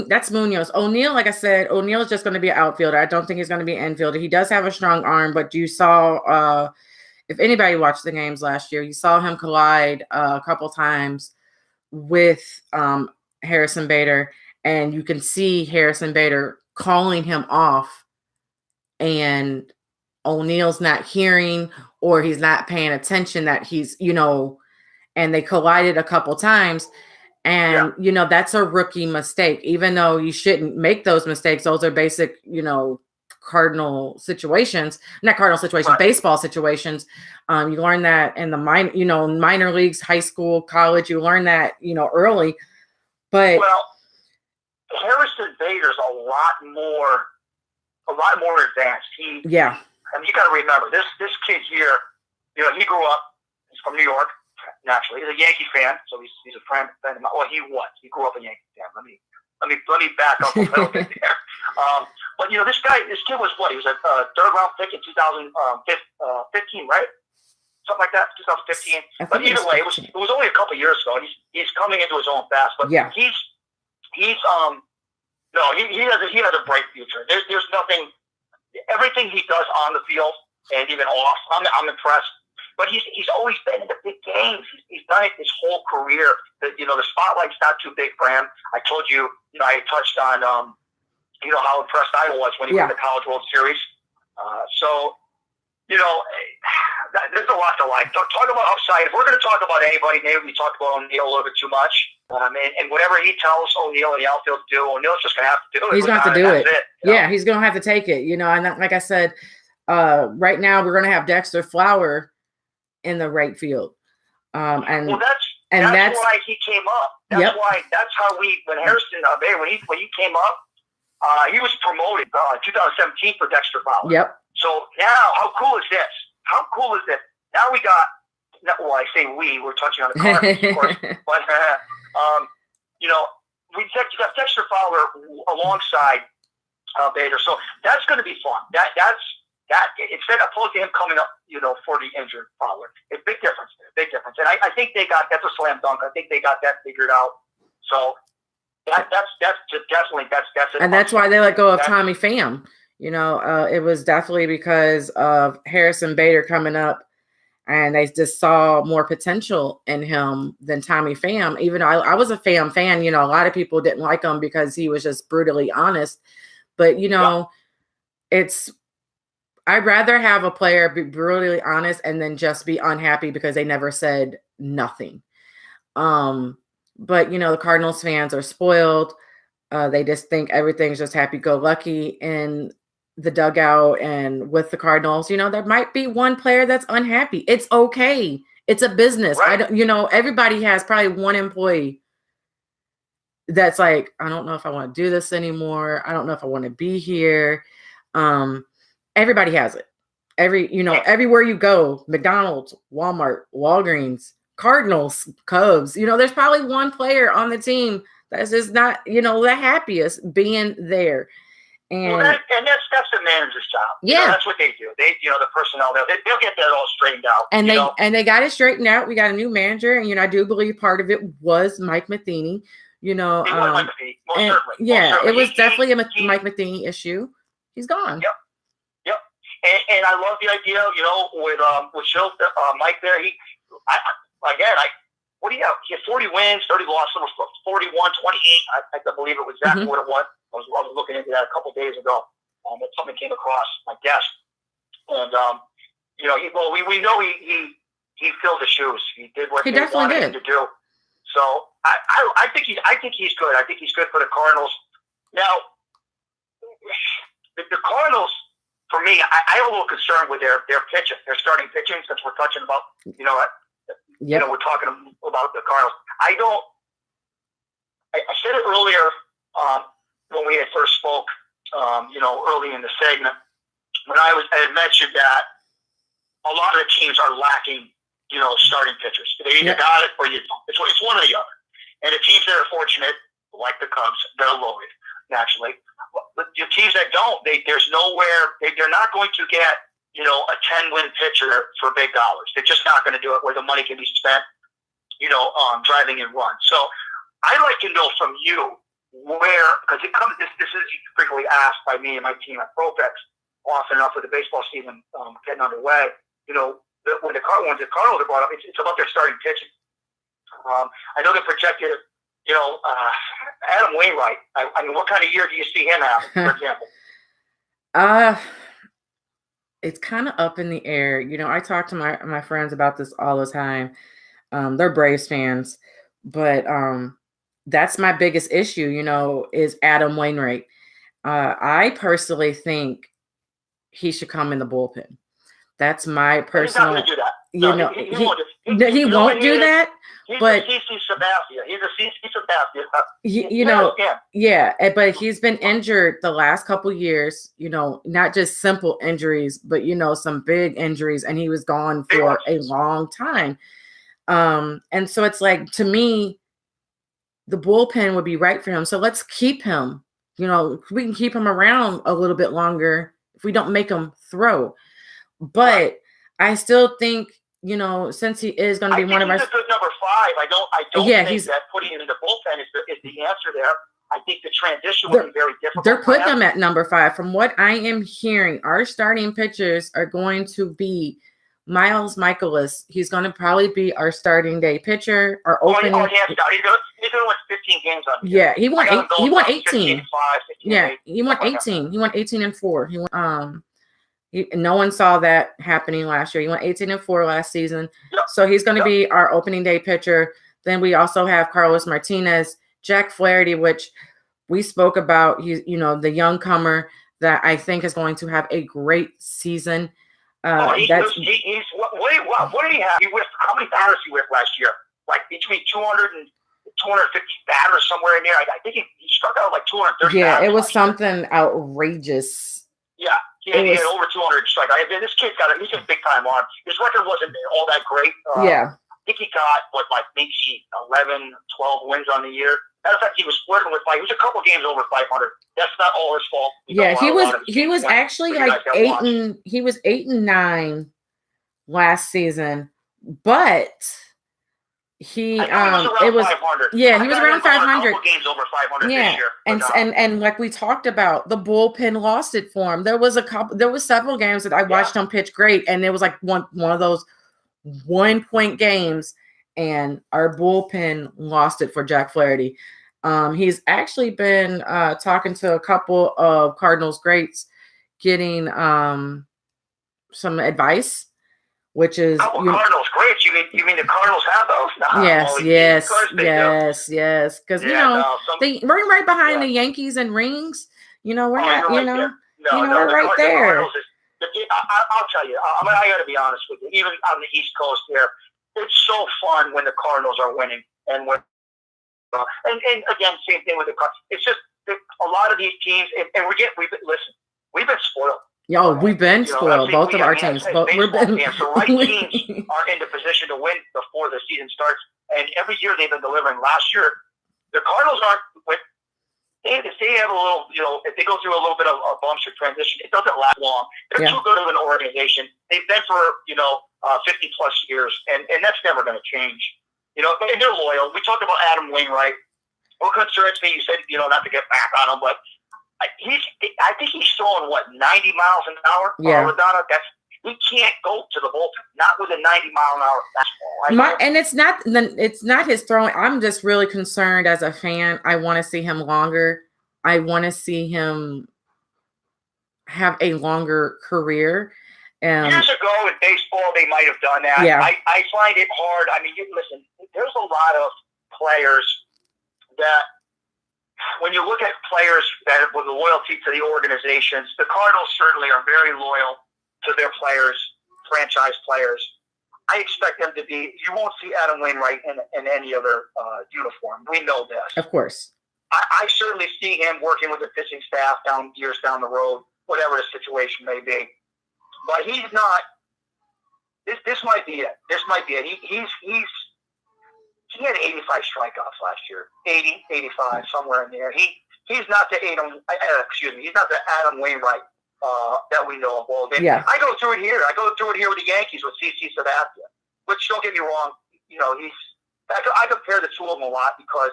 That's Munoz. O'Neill, like I said, O'Neill is just going to be an outfielder. I don't think he's going to be an infielder. He does have a strong arm, but you saw, if anybody watched the games last year, you saw him collide a couple times with Harrison Bader, and you can see Harrison Bader calling him off, and O'Neill's not hearing, or he's not paying attention that he's, and they collided a couple times. And, that's a rookie mistake, even though you shouldn't make those mistakes. Those are basic, Cardinal situations, not Cardinal situations, right. Baseball situations. You learn that in the minor leagues, high school, college, you learn that, early. But Harrison Bader's a lot more advanced. I mean, you got to remember this kid here. He grew up. He's from New York. Naturally, he's a Yankee fan, so he's a fan of mine. Well, he was. He grew up a Yankee fan. Let me back up a little bit there. But this kid was what? He was a third round pick in 2015, right? Something like that, 2015. But either way, it was only a couple years ago. He's coming into his own fast. But he has a bright future. There's nothing. Everything he does on the field and even off, I'm impressed. But he's always been in the big games. He's done it his whole career. The spotlight's not too big for him. I told you, I touched on, how impressed I was when he won the College World Series. There's a lot to like. Talk about upside. If we're going to talk about anybody, maybe we talk about O'Neill a little bit too much. And whatever he tells O'Neill and the outfield to do, O'Neill's just going to have to do it. He's going to have to do it. Yeah, he's going to have to take it. And like I said, right now we're going to have Dexter Flower in the right field. That's why he came up. That's how when Harrison Bader, when he came up, he was promoted in 2017 for Dexter Flower. Yep. So now, how cool is this? Now we got, I say we're touching on the Cardinals, of course, but, we got Dexter Fowler alongside Bader. So that's going to be fun. That instead opposed to him coming up, for the injured Fowler. It's a big difference. And I think that's a slam dunk. I think they got that figured out. So that's definitely it. And that's why they let go of Tommy Pham. It was definitely because of Harrison Bader coming up, and they just saw more potential in him than Tommy Pham. Even though I was a Pham fan, a lot of people didn't like him because he was just brutally honest. But, I'd rather have a player be brutally honest and then just be unhappy because they never said nothing. But, the Cardinals fans are spoiled. They just think everything's just happy-go-lucky in the dugout and with the Cardinals. There might be one player that's unhappy. It's okay. It's a business. Right. Everybody has probably one employee that's like, I don't know if I want to do this anymore. I don't know if I want to be here. Everybody has it. Everywhere you go, McDonald's, Walmart, Walgreens, Cardinals, Cubs, there's probably one player on the team that's just not, the happiest being there. And that's the manager's job. Yeah. That's what they do. They, the personnel, they'll get that all straightened out. And they got it straightened out. We got a new manager, and, I do believe part of it was Mike Matheny, It was Mike Matheny, most certainly. Yeah, it was definitely a Mike Matheny issue. He's gone. Yep. And I love the idea, with Mike there. What do you have? He had 40 wins, 30 losses, 41, 28. I believe it was exactly what it was. I was looking into that a couple of days ago. Something came across my desk, and we know he filled the shoes. He did what they wanted him to do. So I think he's good. I think he's good for the Cardinals. Now, the Cardinals. For me, I am a little concerned with their pitching, their starting pitching, since we're touching about, we're talking about the Cardinals. I said it earlier when we had first spoke, early in the segment, when I had mentioned that a lot of the teams are lacking, starting pitchers. They either got it or you don't. It's one or the other. And the teams that are fortunate, like the Cubs, they're loaded, naturally. But the teams that don't, there's nowhere. They're not going to get a 10-win pitcher for big dollars. They're just not going to do it where the money can be spent, driving in runs. So I'd like to know from you where, because this is frequently asked by me and my team at ProPex often enough with the baseball season getting underway. When the Cardinals are brought up, it's about their starting pitching. I know they projected, Adam Wainwright. I mean, what kind of year do you see him have, for example? It's kind of up in the air. I talk to my friends about this all the time. They're Braves fans, but that's my biggest issue, is Adam Wainwright. I personally think he should come in the bullpen. That's my personal. He's not going to do that. He won't do that. But he's a Sabathia. He's a Sabathia. Yeah, but he's been injured the last couple years. Not just simple injuries, but some big injuries, and he was gone for a long time. And so it's like, to me, the bullpen would be right for him. So let's keep him. We can keep him around a little bit longer if we don't make him throw. But I still think, since he is going to be one of our. He's a good number 5. I don't think that putting him in the bullpen is the answer there. I think the transition will be very difficult. They're putting him at number 5. From what I am hearing, our starting pitchers are going to be Michaelis. He's going to probably be our starting day pitcher. Our opening. He's going to win 15 games on. Yeah, he won 18. 15, yeah, he won 18. He won 18-4. He won. No one saw that happening last year. He went 18-4 last season. Yep. So he's going to be our opening day pitcher. Then we also have Carlos Martinez, Jack Flaherty, which we spoke about. He's, the young comer that I think is going to have a great season. What did he have? How many batters he whiffed last year? Like between 200 and 250 batters somewhere in there. I think he struck out like 230. Yeah, it was something outrageous. Yeah. He had over 200 strikeouts. This kid's he's a big time arm. His record wasn't all that great. I think he got maybe 11, 12 wins on the year. Matter of fact, he was flirting with he was a couple games over 500. That's not all his fault. He was actually like 8-9 last season, but he was around 500. Yeah, he was around 500. A couple games over 500 yeah. this year. And like we talked about, the bullpen lost it for him. There was several games that I watched him pitch great, and it was like one of those 1-point games, and our bullpen lost it for Jack Flaherty. He's actually been talking to a couple of Cardinals greats, getting some advice, which is Cardinals greats. You mean the Cardinals have those? Yes. Because they we're right behind the Yankees and rings. We're not. We're right there. I'll tell you. I got to be honest with you. Even on the East Coast, here, it's so fun when the Cardinals are winning, and when and again, same thing with the Cardinals. It's just a lot of these teams, and we've been spoiled. We've been spoiled. Both of our teams. So right teams are in the position to win before the season starts, and every year they've been delivering. Last year, the Cardinals aren't. If they have a little, if they go through a little bit of a bumps or transition, it doesn't last long. They're too good of an organization. They've been for 50 plus years, and that's never going to change. And they're loyal. We talked about Adam Wainwright. What concerns me, you said not to get back on him, but I think he's throwing 90 miles an hour. Yeah. He can't go to the bullpen, not with a 90-mile-an-hour fastball. And it's not his throwing. I'm just really concerned as a fan. I want to see him longer. I want to see him have a longer career. Years ago in baseball, they might have done that. Yeah. I find it hard. I mean, listen, there's a lot of players that, when you look at players that with a loyalty to the organizations, the Cardinals certainly are very loyal to their players, franchise players. I expect them to be. You won't see Adam Wainwright in any other uniform. We know this. Of course. I certainly see him working with the pitching staff years down the road, whatever the situation may be. But he's not. This might be it. This might be it. He had 85 strikeouts last year, 80, 85, somewhere in there. He's not the Adam. He's not the Adam Wainwright that we know of. Well, Yeah. I go through it here. I go through it here with the Yankees with CC Sabathia, which, don't get me wrong, I compare the two of them a lot because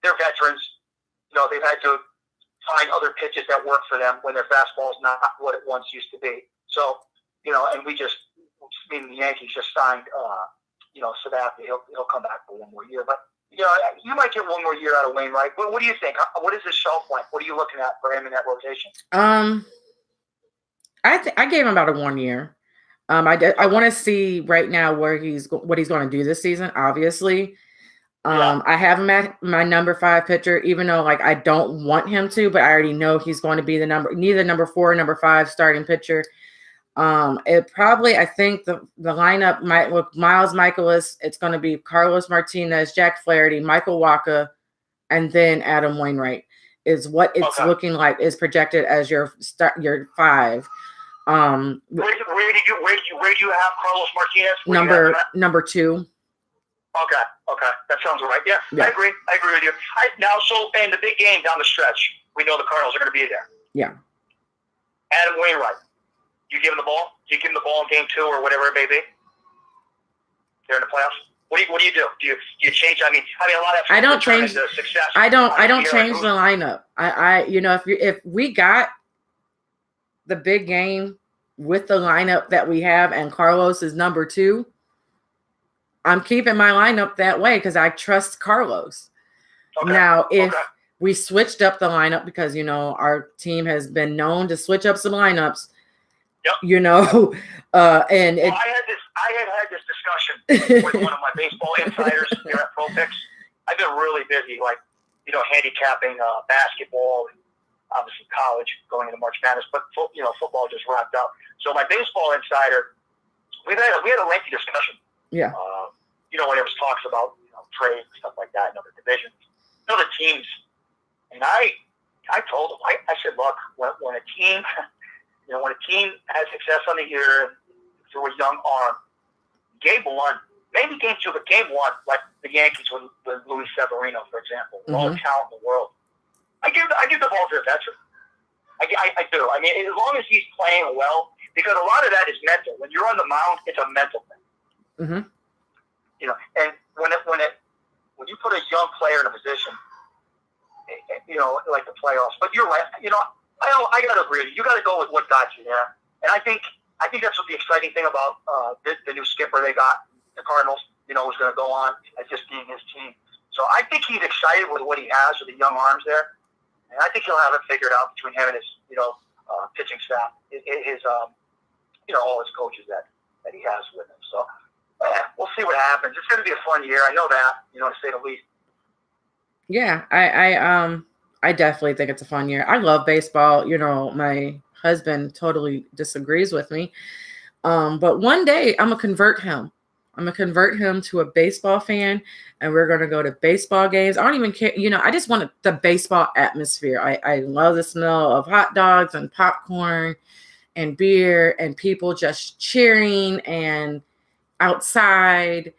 they're veterans. They've had to find other pitches that work for them when their fastball is not what it once used to be. So, and the Yankees just signed, Sabathia. He'll come back for one more year. But, you might get one more year out of Wainwright. But what do you think? What is his shelf life? What are you looking at for him in that rotation? I gave him about a 1 year. I want to see right now what he's going to do this season, obviously. I have him at my number 5 pitcher, even though I don't want him to, but I already know he's going to be neither number 4 or number 5 starting pitcher. I think the lineup might look Miles Michaelis. It's going to be Carlos Martinez, Jack Flaherty, Michael Wacha, and then Adam Wainwright is what it's looking like, is projected as your 5. Where do you have Carlos Martinez? Number 2. Okay, that sounds right. Yeah. I agree with you. In the big game down the stretch, we know the Cardinals are going to be there. Yeah. Adam Wainwright, you give him the ball? Do you give him the ball in game 2 or whatever it may be? They're in the playoffs. What do you do? Do you change? I mean, a lot of. I don't change. Success. I don't change the lineup. If we got the big game with the lineup that we have and Carlos is number 2, I'm keeping my lineup that way because I trust Carlos. Okay. Now, if we switched up the lineup, because our team has been known to switch up some lineups. Yep. I had this discussion with one of my baseball insiders here at Pro Picks. I've been really busy, handicapping basketball and obviously college going into March Madness, but football just wrapped up. So my baseball insider, we had a lengthy discussion. Yeah. When there was talks about trade and stuff like that in other divisions, other teams, and I told him, I said, look, when a team has success on the year through a young arm, game 1, maybe game 2, but game 1, like the Yankees with Luis Severino, for example, all the talent in the world, I give the ball to a veteran. I do. I mean, as long as he's playing well, because a lot of that is mental. When you're on the mound, it's a mental thing. Mm-hmm. And when you put a young player in a position, like the playoffs. But you're right. I got to agree with you. You got to go with what got you there. And I think that's what the exciting thing about the new skipper they got, the Cardinals, was going to go on as just being his team. So I think he's excited with what he has with the young arms there. And I think he'll have it figured out between him and his, pitching staff, all his coaches that he has with him. So we'll see what happens. It's going to be a fun year. I know that, to say the least. Yeah, I definitely think it's a fun year. I love baseball. My husband totally disagrees with me. But one day I'm going to convert him. I'm going to convert him to a baseball fan, and we're going to go to baseball games. I don't even care. I just want the baseball atmosphere. I love the smell of hot dogs and popcorn and beer and people just cheering and outside.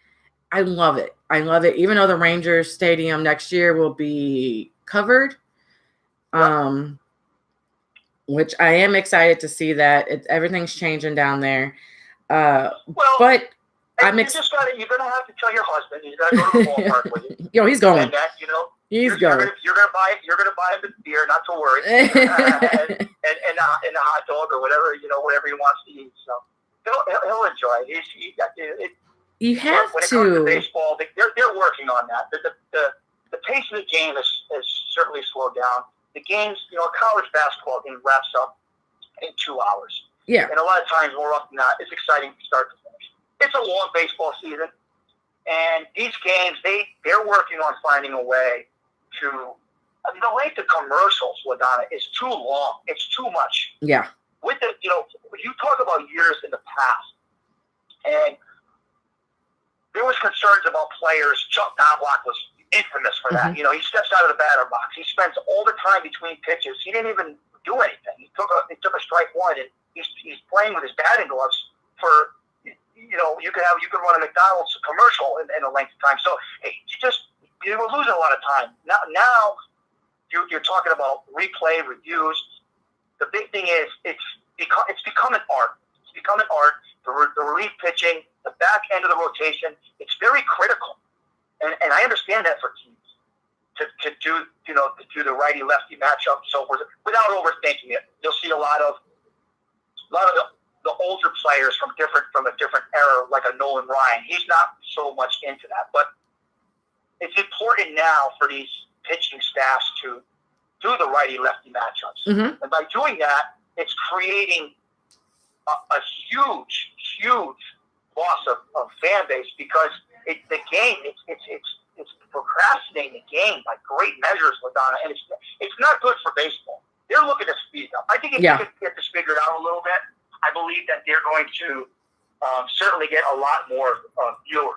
I love it. Even though the Rangers Stadium next year will be covered, which I am excited to see that everything's changing down there. But you're going to have to tell your husband. He's got to go to the ballpark with you. He's going. And that, he's going. You're going to buy him the beer, not to worry, and the hot dog or whatever he wants to eat. So he'll enjoy it. You have when it comes to baseball, they're working on that. The pace of the game has certainly slowed down. The games, a college basketball game wraps up in 2 hours. Yeah. And a lot of times, more often than not, it's exciting from start to finish. It's a long baseball season, and these games, they're working on finding a way to. The length of commercials, LaDonna, is too long. It's too much. Yeah. With you talk about years in the past, and there was concerns about players. Chuck Knobloch was infamous for that. Mm-hmm. He steps out of the batter box. He spends all the time between pitches. He didn't even do anything. He took a strike one, and he's playing with his batting gloves for. You could run a McDonald's commercial in a length of time. So you were losing a lot of time. Now you're talking about replay reviews. The big thing is it's it's become an art. It's become an art. The relief pitching, the back end of the rotation, it's very critical. And I understand that for teams to do the righty lefty matchup, so forth, without overthinking it. You'll see a lot of the older players from a different era, like a Nolan Ryan. He's not so much into that, but it's important now for these pitching staffs to do the righty lefty matchups, and by doing that, it's creating a huge loss of fan base, because the game it's procrastinating the game by great measures, LaDonna, and it's not good for baseball. They're looking to speed up. I think if you can get this figured out a little bit, I believe that they're going to certainly get a lot more viewers.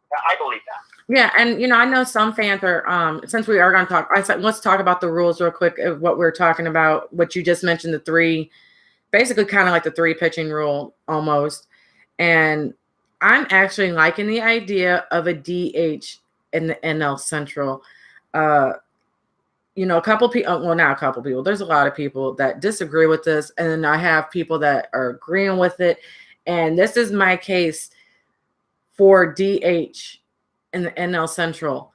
I believe that. Yeah, and I know some fans are. Since we are going to talk, I said let's talk about the rules real quick. Of what we're talking about, what you just mentioned, the three, basically kind of like the three pitching rule almost. And I'm actually liking the idea of a DH in the NL Central. A couple people, well, not a couple people, there's a lot of people that disagree with this. And then I have people that are agreeing with it. And this is my case for DH in the NL Central.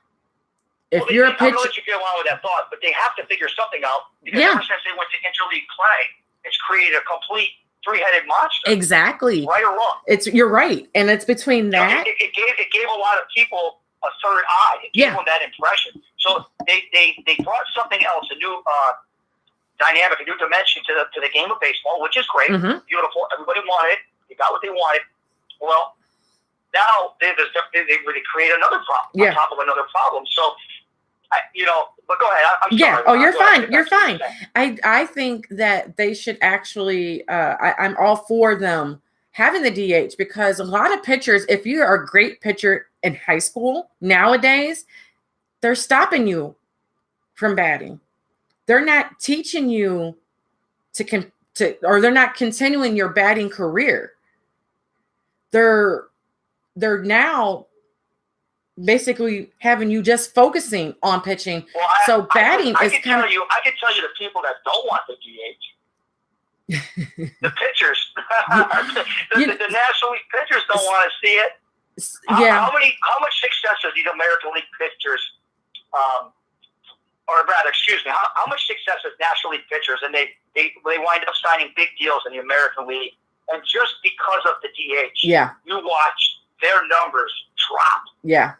If you're a pitcher, I'm going to let you get along with that thought, but they have to figure something out, because ever since they went to interleague play, it's created a complete three-headed monster. Exactly. Right or wrong. You're right. And it's between that. It gave a lot of people a third eye. It gave them that impression. So they brought something else, a new dynamic, a new dimension to the game of baseball, which is great, beautiful. Everybody wanted it. They got what they wanted. Well, now they really create another problem on top of another problem. So, but go ahead. I'm sorry. Oh, you're fine. You're fine. I think that they should actually, I'm all for them having the DH, because a lot of pitchers, if you are a great pitcher in high school nowadays, they're stopping you from batting. They're not teaching you or they're not continuing your batting career. They're now basically having you just focusing on pitching. Well, batting is kind of. I can tell you the people that don't want the DH. The pitchers, the National League pitchers don't want to see it. How much success have these American League pitchers, how much success has National League pitchers, and they wind up signing big deals in the American League, and just because of the DH, you watch their numbers drop. Yeah.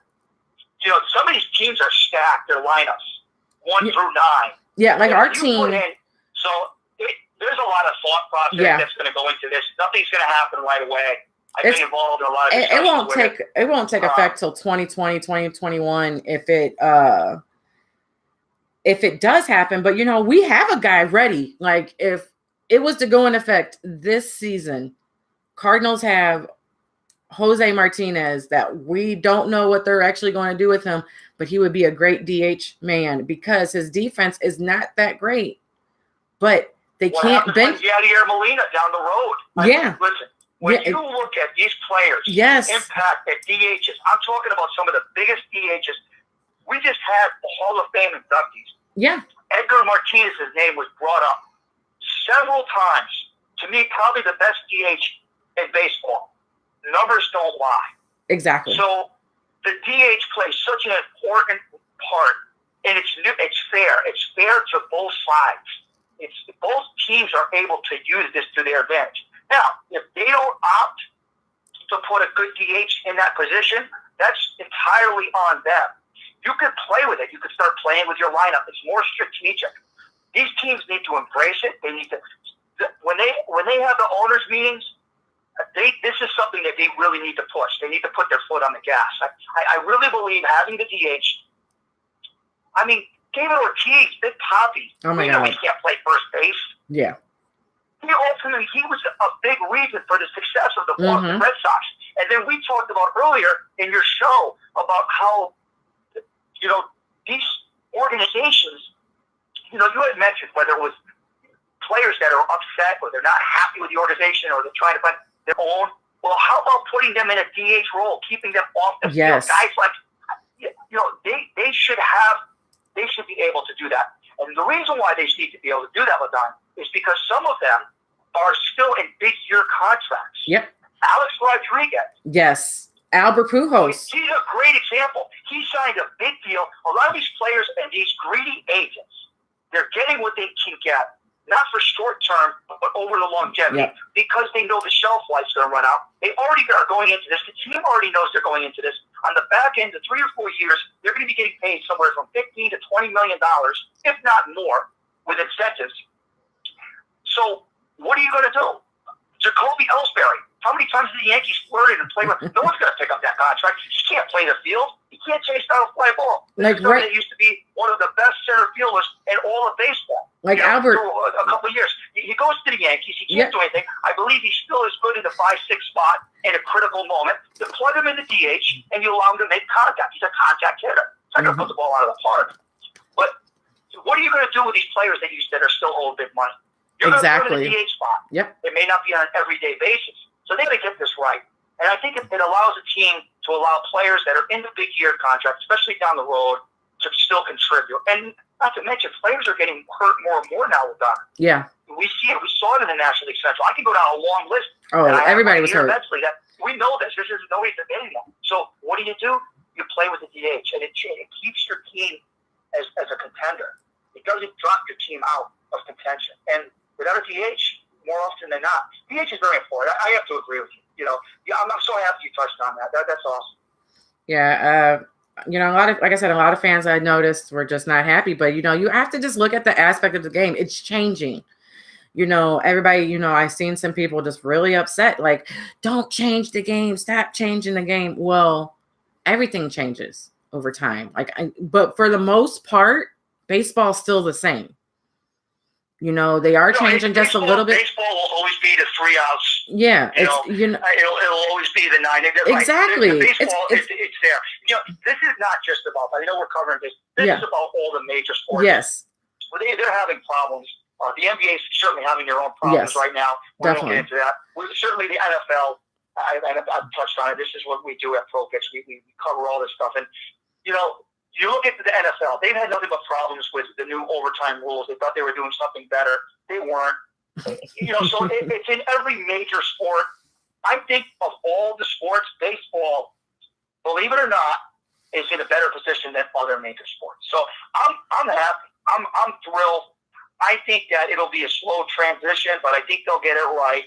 Some of these teams are stacked, their lineups, 1 through 9. Yeah, like our team. There's a lot of thought process that's going to go into this. Nothing's going to happen right away. I've been involved in a lot of discussions. It won't take effect till 2020, 2021 if it does happen. But we have a guy ready. Like, if it was to go in effect this season, Cardinals have Jose Martinez, that we don't know what they're actually going to do with him, but he would be a great DH man, because his defense is not that great. But they can't bench Yadier Molina down the road. Listen, when you look at these players' impact at DHs, I'm talking about some of the biggest DHs. We just had Hall of Fame inductees. Yeah. Edgar Martinez's name was brought up several times. To me, probably the best DH in baseball. Numbers don't lie. Exactly. So the DH plays such an important part, and it's fair. It's fair to both sides. Both teams are able to use this to their advantage. Now, if they don't opt to put a good DH in that position, that's entirely on them. You could play with it. You could start playing with your lineup. It's more strategic. These teams need to embrace it. They need to, when they have the owners' meetings, this is something that they really need to push. They need to put their foot on the gas. I really believe having the DH. I mean, David Ortiz, Big Papi. Oh my God. He can't play first base. Yeah. He was a big reason for the success of the Boston Red Sox. And then we talked about earlier in your show about how, these organizations, you had mentioned whether it was players that are upset or they're not happy with the organization or they're trying to find their own. Well, how about putting them in a DH role, keeping them off the field? Guys like, they should be able to do that. And the reason why they need to be able to do that, LaDon, is because some of them are still in big year contracts. Yep. Alex Rodriguez. Yes. Albert Pujols. He's a great example. He signed a big deal. A lot of these players and these greedy agents, they're getting what they can get, not for short term, but over the longevity, because they know the shelf life's going to run out. They already are going into this. The team already knows they're going into this. On the back end, the 3 or 4 years, they're going to be getting paid somewhere from $15 to $20 million, if not more, with incentives. So what are you going to do? Jacoby Ellsbury. How many times did the Yankees flirted and played with? No one's going to pick up that contract. He can't play the field. He can't chase down a fly ball. Like right, used to be one of the best center fielders in all of baseball. Like Albert, a couple of years. He goes to the Yankees. He can't do anything. I believe he's still as good in the 5-6 spot in a critical moment. You plug him in the DH and you allow him to make contact. He's a contact hitter. He's not going to put the ball out of the park. But what are you going to do with these players that you said are still owed big money? You're going to put him in the DH spot. Yep. It may not be on an everyday basis. So they got to get this right. And I think it allows a team to allow players that are in the big year contract, especially down the road, to still contribute. And not to mention, players are getting hurt more and more now with that. Yeah. We see it. We saw it in the National League Central. I can go down a long list. Oh, everybody was hurt. That we know this. This isn't nobody's debating that. So what do? You play with the DH, and it keeps your team as a contender. It doesn't drop your team out of contention. And without a DH, more often than not, DH is very important. I have to agree with you. I'm so happy you touched on that. That's awesome. Yeah. A lot of, like I said, a lot of fans I noticed were just not happy. But you have to just look at the aspect of the game. It's changing. Everybody. I've seen some people just really upset. Like, don't change the game. Stop changing the game. Well, everything changes over time. But for the most part, baseball's still the same. They are changing just a little bit. Baseball will always be the 3 outs. Yeah, it'll always be the 9. Exactly. The baseball, it's there. This is not just about. I know we're covering this. This is about all the major sports. Yes. Well, they're having problems. The NBA is certainly having their own problems right now. We won't get into that. Certainly the NFL. I've touched on it. This is what we do at ProPix. We cover all this stuff, and you look at the NFL, they've had nothing but problems with the new overtime rules. They thought they were doing something better. They weren't. So it's in every major sport. I think of all the sports, baseball, believe it or not, is in a better position than other major sports. So I'm happy. I'm thrilled. I think that it'll be a slow transition, but I think they'll get it right.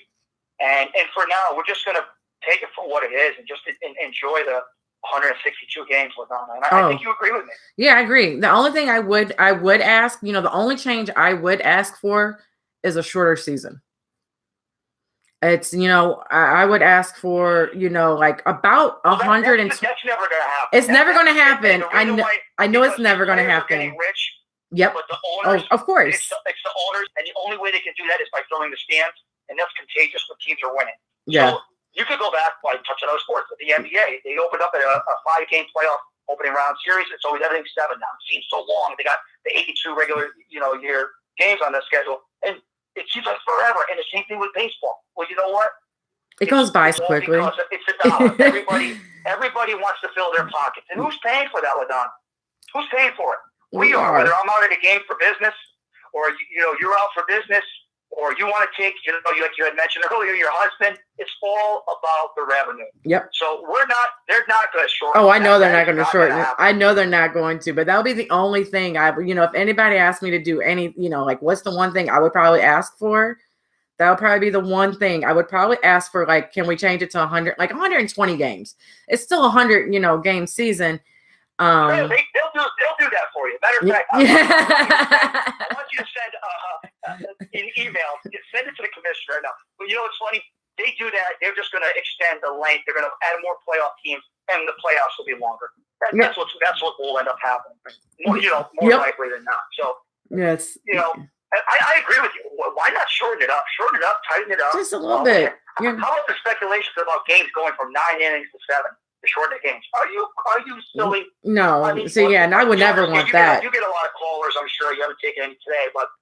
And for now, we're just going to take it for what it is and just enjoy the 162 games with them. And I think you agree with me. Yeah, I agree. The only thing I would ask, the only change I would ask for is a shorter season. It's, I would ask for, like about 100 and. That's never going to happen. It's never going to happen. I know it's never going to happen. Getting rich. Yep. But the owners, of course. It's the owners, and the only way they can do that is by filling the stands, and that's contagious when teams are winning. Yeah. So you could go back by touching other sports. But the NBA, they opened up a 5-game playoff opening round series. It's always everything's 7 now. It seems so long. They got the 82 regular, year games on the schedule, and it seems like forever. And the same thing with baseball. Well, you know what? It goes by so quickly. It's a dollar. Everybody wants to fill their pockets, and who's paying for that, LaDon? Who's paying for it? We are. Whether I'm out at a game for business, or you're out for business, or you want to take, like you had mentioned earlier, your husband. It's all about the revenue. Yep. So they're not going to shorten. Oh, I know they're not going to shorten it. I know they're not going to, but that'll be the only thing if anybody asked me to do any, like what's the one thing I would probably ask for? That would probably be the one thing I would probably ask for. Like, can we change it to 100, like 120 games? It's still 100, game season. They'll do that for you. Matter of fact, I want you to send an email. Send it to the commissioner. Now, it's funny. They do that. They're just going to extend the length. They're going to add more playoff teams, and the playoffs will be longer. That's what will end up happening. More likely than not. So yes, I agree with you. Why not shorten it up? Shorten it up, tighten it up just a little bit. How about the speculations about games going from 9 innings to 7? Shorten the games. Are you silly? No. And I would never want that. You get a lot of callers, I'm sure. You haven't taken any today, but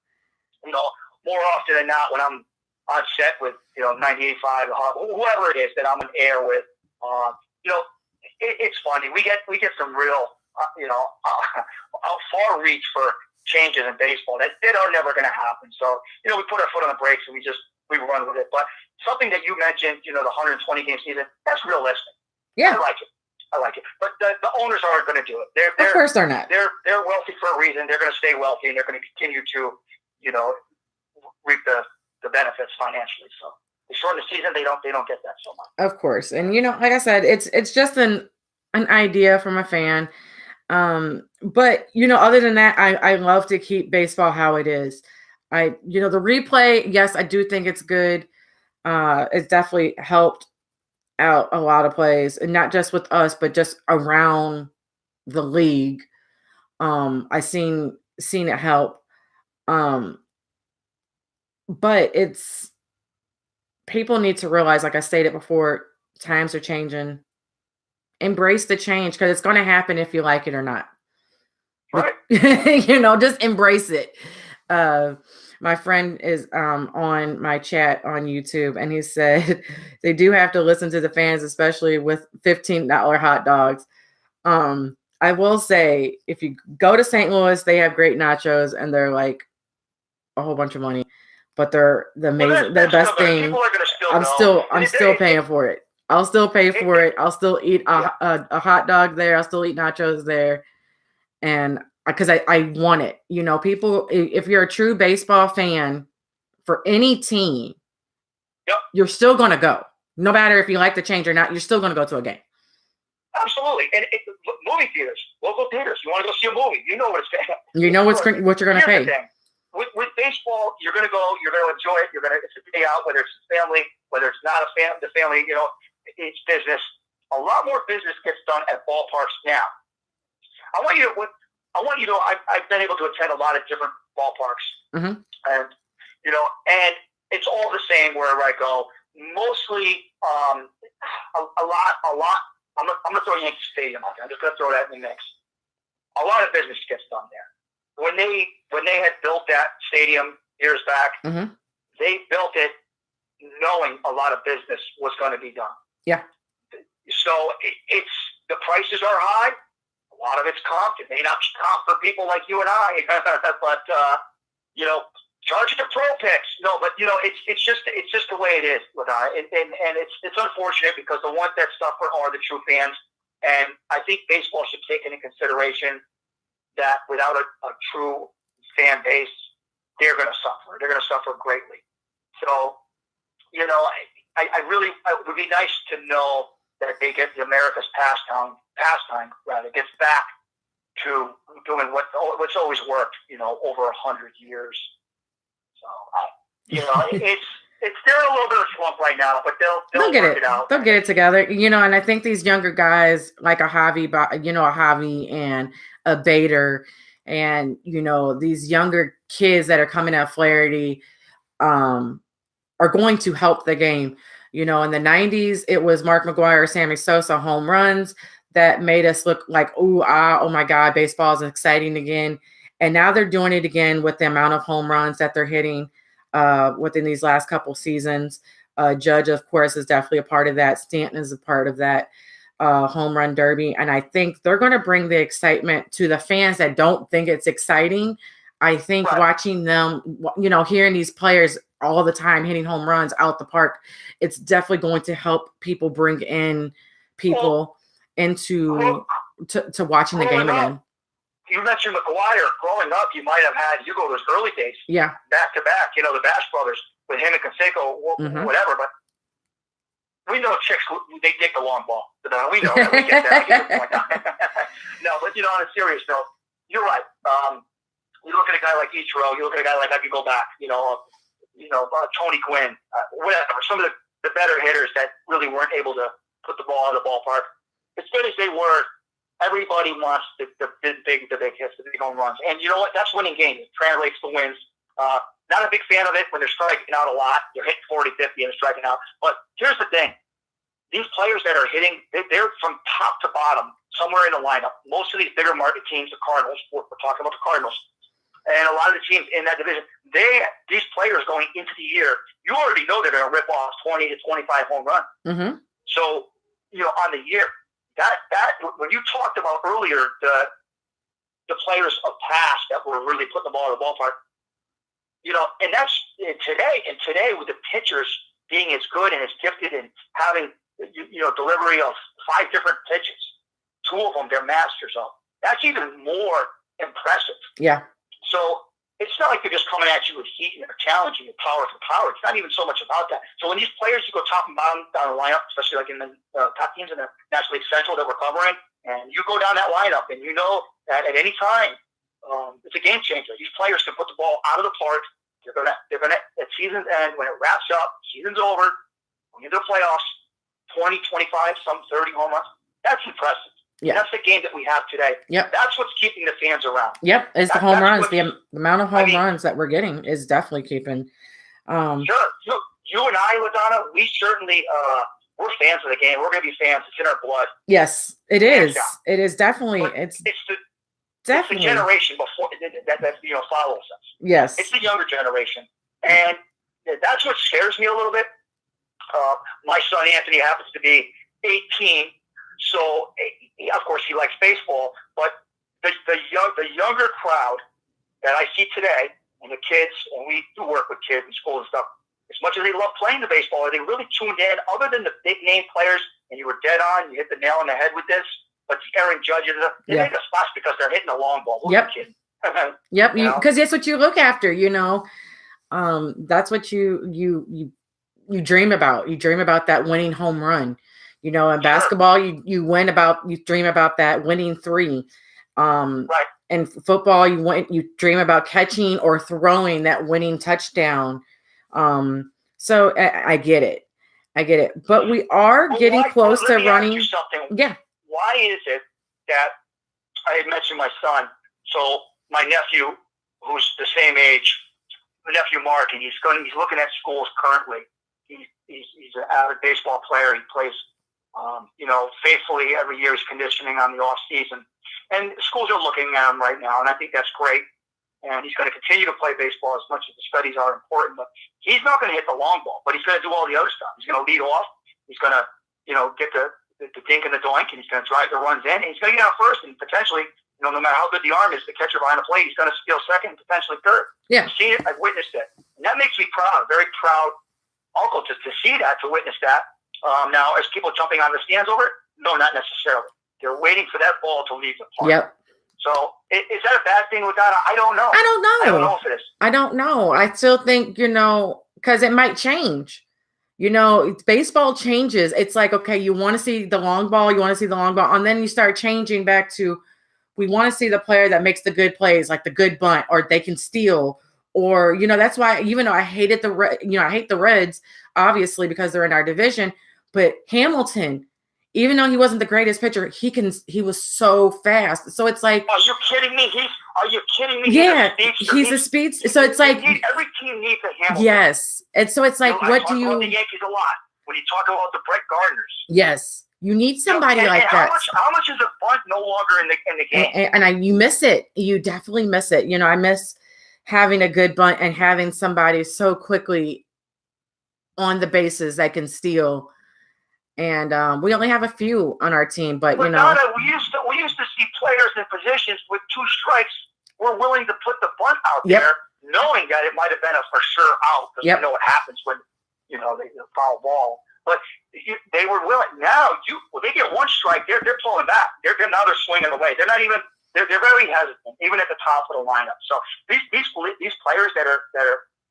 more often than not, when I'm on set with 98.5, whoever it is that I'm on air with, it's funny. We get some real far reach for changes in baseball that are never going to happen. So we put our foot on the brakes and we just we run with it. But something that you mentioned, the 120 game season, that's realistic. Yeah. I like it. But the owners aren't going to do it. Of course they're not. They're wealthy for a reason. They're going to stay wealthy, and they're going to continue to, reap the benefits financially. So they shorten the season, they don't get that so much. Of course. And like I said, it's just an idea from a fan. But other than that, I love to keep baseball how it is. The replay, yes, I do think it's good. It's definitely helped out a lot of plays, and not just with us, but just around the league. I seen it help. But people need to realize, like I stated before, times are changing. Embrace the change, because it's going to happen if you like it or not. Right. Just embrace it. My friend is on my chat on YouTube, and he said they do have to listen to the fans, especially with $15 hot dogs. I will say, if you go to St. Louis, they have great nachos, and they're like a whole bunch of money, but they're the amazing, the best thing. People are going to still I'm still paying for it. I'll still pay for it. I'll still eat a hot dog there. I'll still eat nachos there. And because I want it, people, if you're a true baseball fan for any team, you're still going to go. No matter if you like the change or not, you're still going to go to a game. Absolutely. And movie theaters, local theaters, you want to go see a movie, you know what it's going to You know what you're going to pay. With baseball, you're going to go, you're going to enjoy it. It's a day out, whether it's family, whether it's not the family, it's business. A lot more business gets done at ballparks now. I've been able to attend a lot of different ballparks, and and it's all the same wherever I go. Mostly, a lot. I'm gonna throw Yankee Stadium out there. I'm just gonna throw that in the mix. A lot of business gets done there. When they had built that stadium years back, they built it knowing a lot of business was going to be done. Yeah. So it's the prices are high. A lot of it's comped. It may not be comped for people like you and I, but charge it to pro picks. No, but it's just the way it is, and it's unfortunate because the ones that suffer are the true fans. And I think baseball should take into consideration that without a true fan base, they're going to suffer. They're going to suffer greatly. So, it would be nice to know that they get the America's pastime gets back to doing what's always worked, over 100 years. So, they're in a little bit of a slump right now, but they'll get work it out. They'll get it together, and I think these younger guys like a Javi and a Bader, and these younger kids that are coming at Flaherty, are going to help the game. In the 90s, it was Mark McGwire, Sammy Sosa home runs that made us look like, oh my God, baseball is exciting again. And now they're doing it again with the amount of home runs that they're hitting within these last couple seasons. Judge, of course, is definitely a part of that. Stanton is a part of that home run derby. And I think they're going to bring the excitement to the fans that don't think it's exciting. I think watching them, hearing these players all the time hitting home runs out the park, it's definitely going to help people bring in people into to watching the game again. You mentioned McGwire. Growing up, you might have had, you go to those early days, back to back, the Bash brothers with him and Canseco, whatever, but we know chicks, they dig the long ball. We know that. We get that. I get the point. No, but, on a serious note, you're right. You look at a guy like Ichiro, you look at a guy like, I could go back, Tony Gwynn, whatever, some of the better hitters that really weren't able to put the ball in the ballpark. As good as they were, everybody wants the big hits, the big home runs. And you know what? That's winning games. It translates to wins. Not a big fan of it when they're striking out a lot. They're hitting 40, 50 and they're striking out. But here's the thing. These players that are hitting, they're from top to bottom, somewhere in the lineup. Most of these bigger market teams, the Cardinals, we're talking about the Cardinals, and a lot of the teams in that division, these players going into the year, you already know they're going to rip off 20 to 25 home runs. So, on the year, that when you talked about earlier the players of past that were really putting the ball in the ballpark, And that's today with the pitchers being as good and as gifted and having, delivery of 5 different pitches, 2 of them they're masters of. That's even more impressive. Yeah. So it's not like they're just coming at you with heat and they're challenging you power for power. It's not even so much about that. So when these players, you go top and bottom down the lineup, especially like in the top teams in the National League Central that we're covering, and you go down that lineup and you know that at any time, it's a game changer. These players can put the ball out of the park. They're gonna at season's end, when it wraps up, season's over, when you get to the playoffs, 20, 25, some 30 home runs. That's impressive. Yeah. That's the game that we have today. Yep. That's what's keeping the fans around. Yep. It's the home runs. The amount of home runs that we're getting is definitely keeping. Sure. You and I, LaDonna, we certainly we're fans of the game. We're going to be fans. It's in our blood. Yes, it is. It is definitely. It's the generation before that follows us. Yes. It's the younger generation, and that's what scares me a little bit. My son Anthony happens to be 18. So, of course, he likes baseball, but the younger crowd that I see today, and the kids, and we do work with kids in school and stuff, as much as they love playing the baseball, are they really tuned in, other than the big-name players, and you were dead on, you hit the nail on the head with this, but the Aaron Judges, they make a splash because they're hitting the long ball. Yep. Yep, because that's what you look after, that's what you dream about. You dream about that winning home run. In basketball, you dream about that winning 3. Right. In football, you dream about catching or throwing that winning touchdown. So I get it. But we are getting close to running. Yeah. Why is it that I had mentioned my son? So my nephew, who's the same age, my nephew Mark, and he's looking at schools currently. He's an avid baseball player. He plays. Faithfully every year he's conditioning on the off season, and schools are looking at him right now, and I think that's great. And he's going to continue to play baseball as much as the studies are important, but he's not going to hit the long ball, but he's going to do all the other stuff. He's going to lead off. He's going to, get the dink and the doink, and he's going to drive the runs in, and he's going to get out first, and potentially, no matter how good the arm is, the catcher behind the plate, he's going to steal second and potentially third. Yeah. I've seen it. I've witnessed it, and that makes me proud. Very proud uncle to see that, to witness that. Now, as people jumping on the stands over it, no, not necessarily. They're waiting for that ball to leave the park. Yep. So, is that a bad thing with that? I don't know. I don't know if it is. I don't know. I still think, because it might change. Baseball changes. It's like, okay, you want to see the long ball, and then you start changing back to, we want to see the player that makes the good plays, like the good bunt, or they can steal. Or, that's why, even though I hated I hate the Reds, obviously, because they're in our division, but Hamilton, even though he wasn't the greatest pitcher, he was so fast. So it's like, are you kidding me? Are you kidding me? Yeah, he's a speedster. So it's like, every team needs a Hamilton. Yes. And so it's like, what do you? I talk about the Yankees a lot. When you talk about the Brett Gardners. Yes. You need somebody like that. How much is a bunt no longer in the game? And you miss it. You definitely miss it. I miss having a good bunt and having somebody so quickly on the bases that can steal. And we only have a few on our team, but Donna, we used to see players in positions with 2 strikes. We're willing to put the bunt out there, knowing that it might have been a for sure out, because we know what happens when they foul ball. But they were willing. Now they get 1 strike, they're pulling back. They're swinging away. They're not even. They're very hesitant, even at the top of the lineup. So these players that are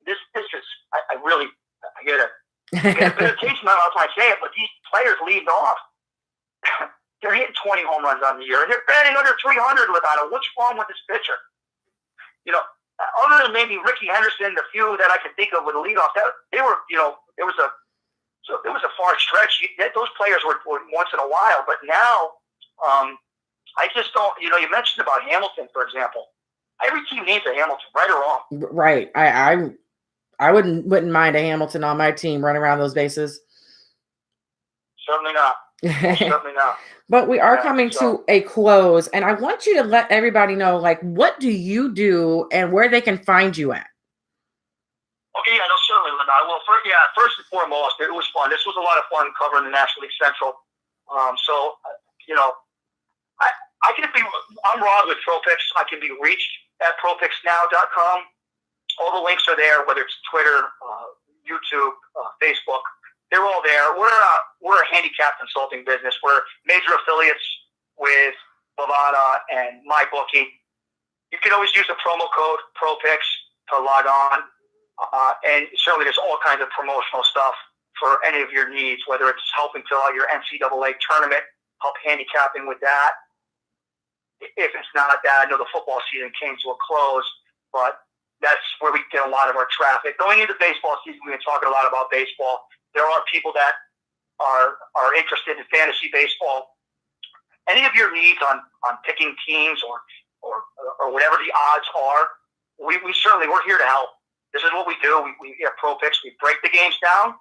this is I really get it. Get a bit of taste in my mouth when I say it, but these players lead off. They're hitting 20 home runs on the year, and they're batting under 300 without it. What's wrong with this pitcher? Other than maybe Ricky Henderson, the few that I can think of with the leadoff, there was a far stretch. Those players were once in a while, but now I just don't. You mentioned about Hamilton, for example. Every team needs a Hamilton, right or wrong. Right. I wouldn't mind a Hamilton on my team running around those bases. Certainly not. Certainly not. But we are coming to a close, and I want you to let everybody know, what do you do and where they can find you at? Okay, no, certainly, Linda. Well, first and foremost, it was fun. This was a lot of fun covering the National League Central. I'm Rod with ProPicks. I can be reached at ProPicksNow.com. All the links are there, whether it's Twitter, YouTube, Facebook. They're all there. We're a handicap consulting business. We're major affiliates with Bovada and MyBookie. You can always use the promo code ProPicks to log on. And certainly there's all kinds of promotional stuff for any of your needs, whether it's helping fill out your NCAA tournament, help handicapping with that. If it's not that, I know the football season came to a close, but that's where we get a lot of our traffic. Going into baseball season, we've been talking a lot about baseball. There are people that are interested in fantasy baseball. Any of your needs on picking teams or whatever the odds are, we're here to help. This is what we do. We at ProPicks, we break the games down.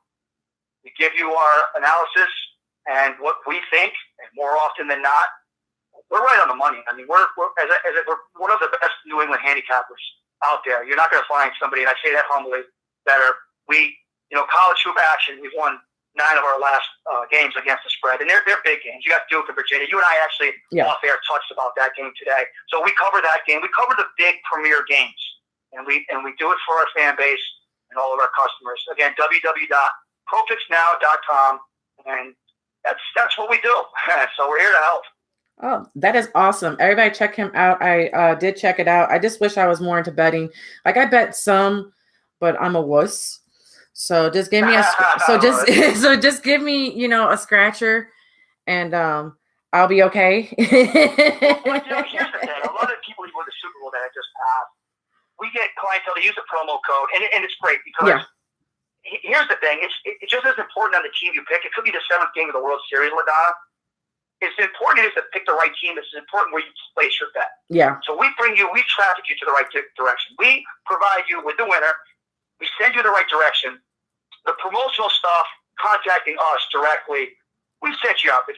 We give you our analysis and what we think, and more often than not, we're right on the money. I mean, we're one of the best New England handicappers out there. You're not going to find somebody, and I say that humbly, better. College hoop action, we've won 9 of our last games against the spread, and they're big games. You got Duke and Virginia. You and I actually off air touched about that game today. So we cover that game. We cover the big premier games, and we do it for our fan base and all of our customers. Again, www.propicksnow.com, and that's what we do. So we're here to help. Oh, that is awesome. Everybody check him out. I did check it out. I just wish I was more into betting. Like, I bet some, but I'm a wuss. So just give me just give me, a scratcher, and I'll be okay. Here's the thing. A lot of people who go to the Super Bowl that I just passed, we get clientele to use a promo code, and it's great because here's the thing. It's just as important on the team you pick. It could be the 7th game of the World Series, LaDonna. It's important is to pick the right team. It's important where you place your bet. Yeah. So we traffic you to the right direction. We provide you with the winner. We send you the right direction. The promotional stuff, contacting us directly, we set you up.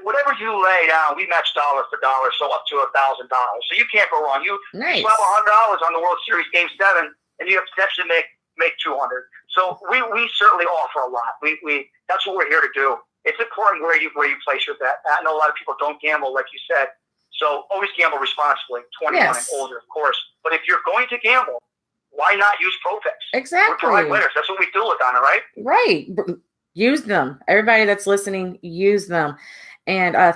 Whatever you lay down, we match dollar for dollar, so up to $1,000. So you can't go wrong. You slap $100 on the World Series Game 7, and you have potentially make $200. So we certainly offer a lot. That's what we're here to do. It's important where you place your bet. I know a lot of people don't gamble, like you said. So always gamble responsibly, 21 and older, of course. But if you're going to gamble, why not use ProPicks? Exactly. We provide winners. That's what we do, LaDonna, right? Right. Use them. Everybody that's listening, use them. And I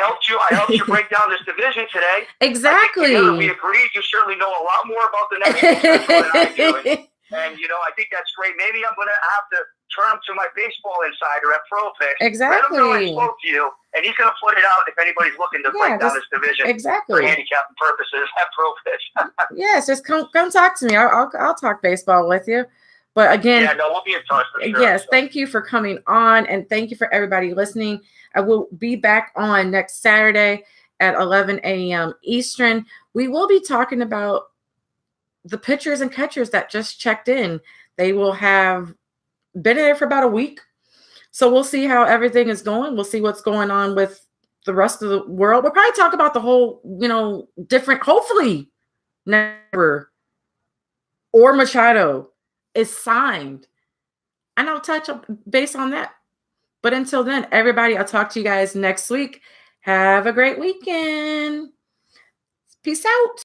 helped you break down this division today. Exactly. We agreed. You certainly know a lot more about the next schedule than I do. And I think that's great. Maybe I'm going to have to turn to my baseball insider at ProPicks. Exactly. Let him know I spoke to you, and he's going to put it out if anybody's looking to break down this division for handicapping purposes at ProPicks. Yes, just come talk to me. I'll talk baseball with you. But again, we'll be in touch for sure. Yes, thank you for coming on, and thank you for everybody listening. I will be back on next Saturday at 11 a.m. Eastern. We will be talking about the pitchers and catchers that just checked in. They will have been in there for about a week. So we'll see how everything is going. We'll see what's going on with the rest of the world. We'll probably talk about the whole, different, hopefully never, or Machado is signed. And I'll touch base on that. But until then, everybody, I'll talk to you guys next week. Have a great weekend. Peace out.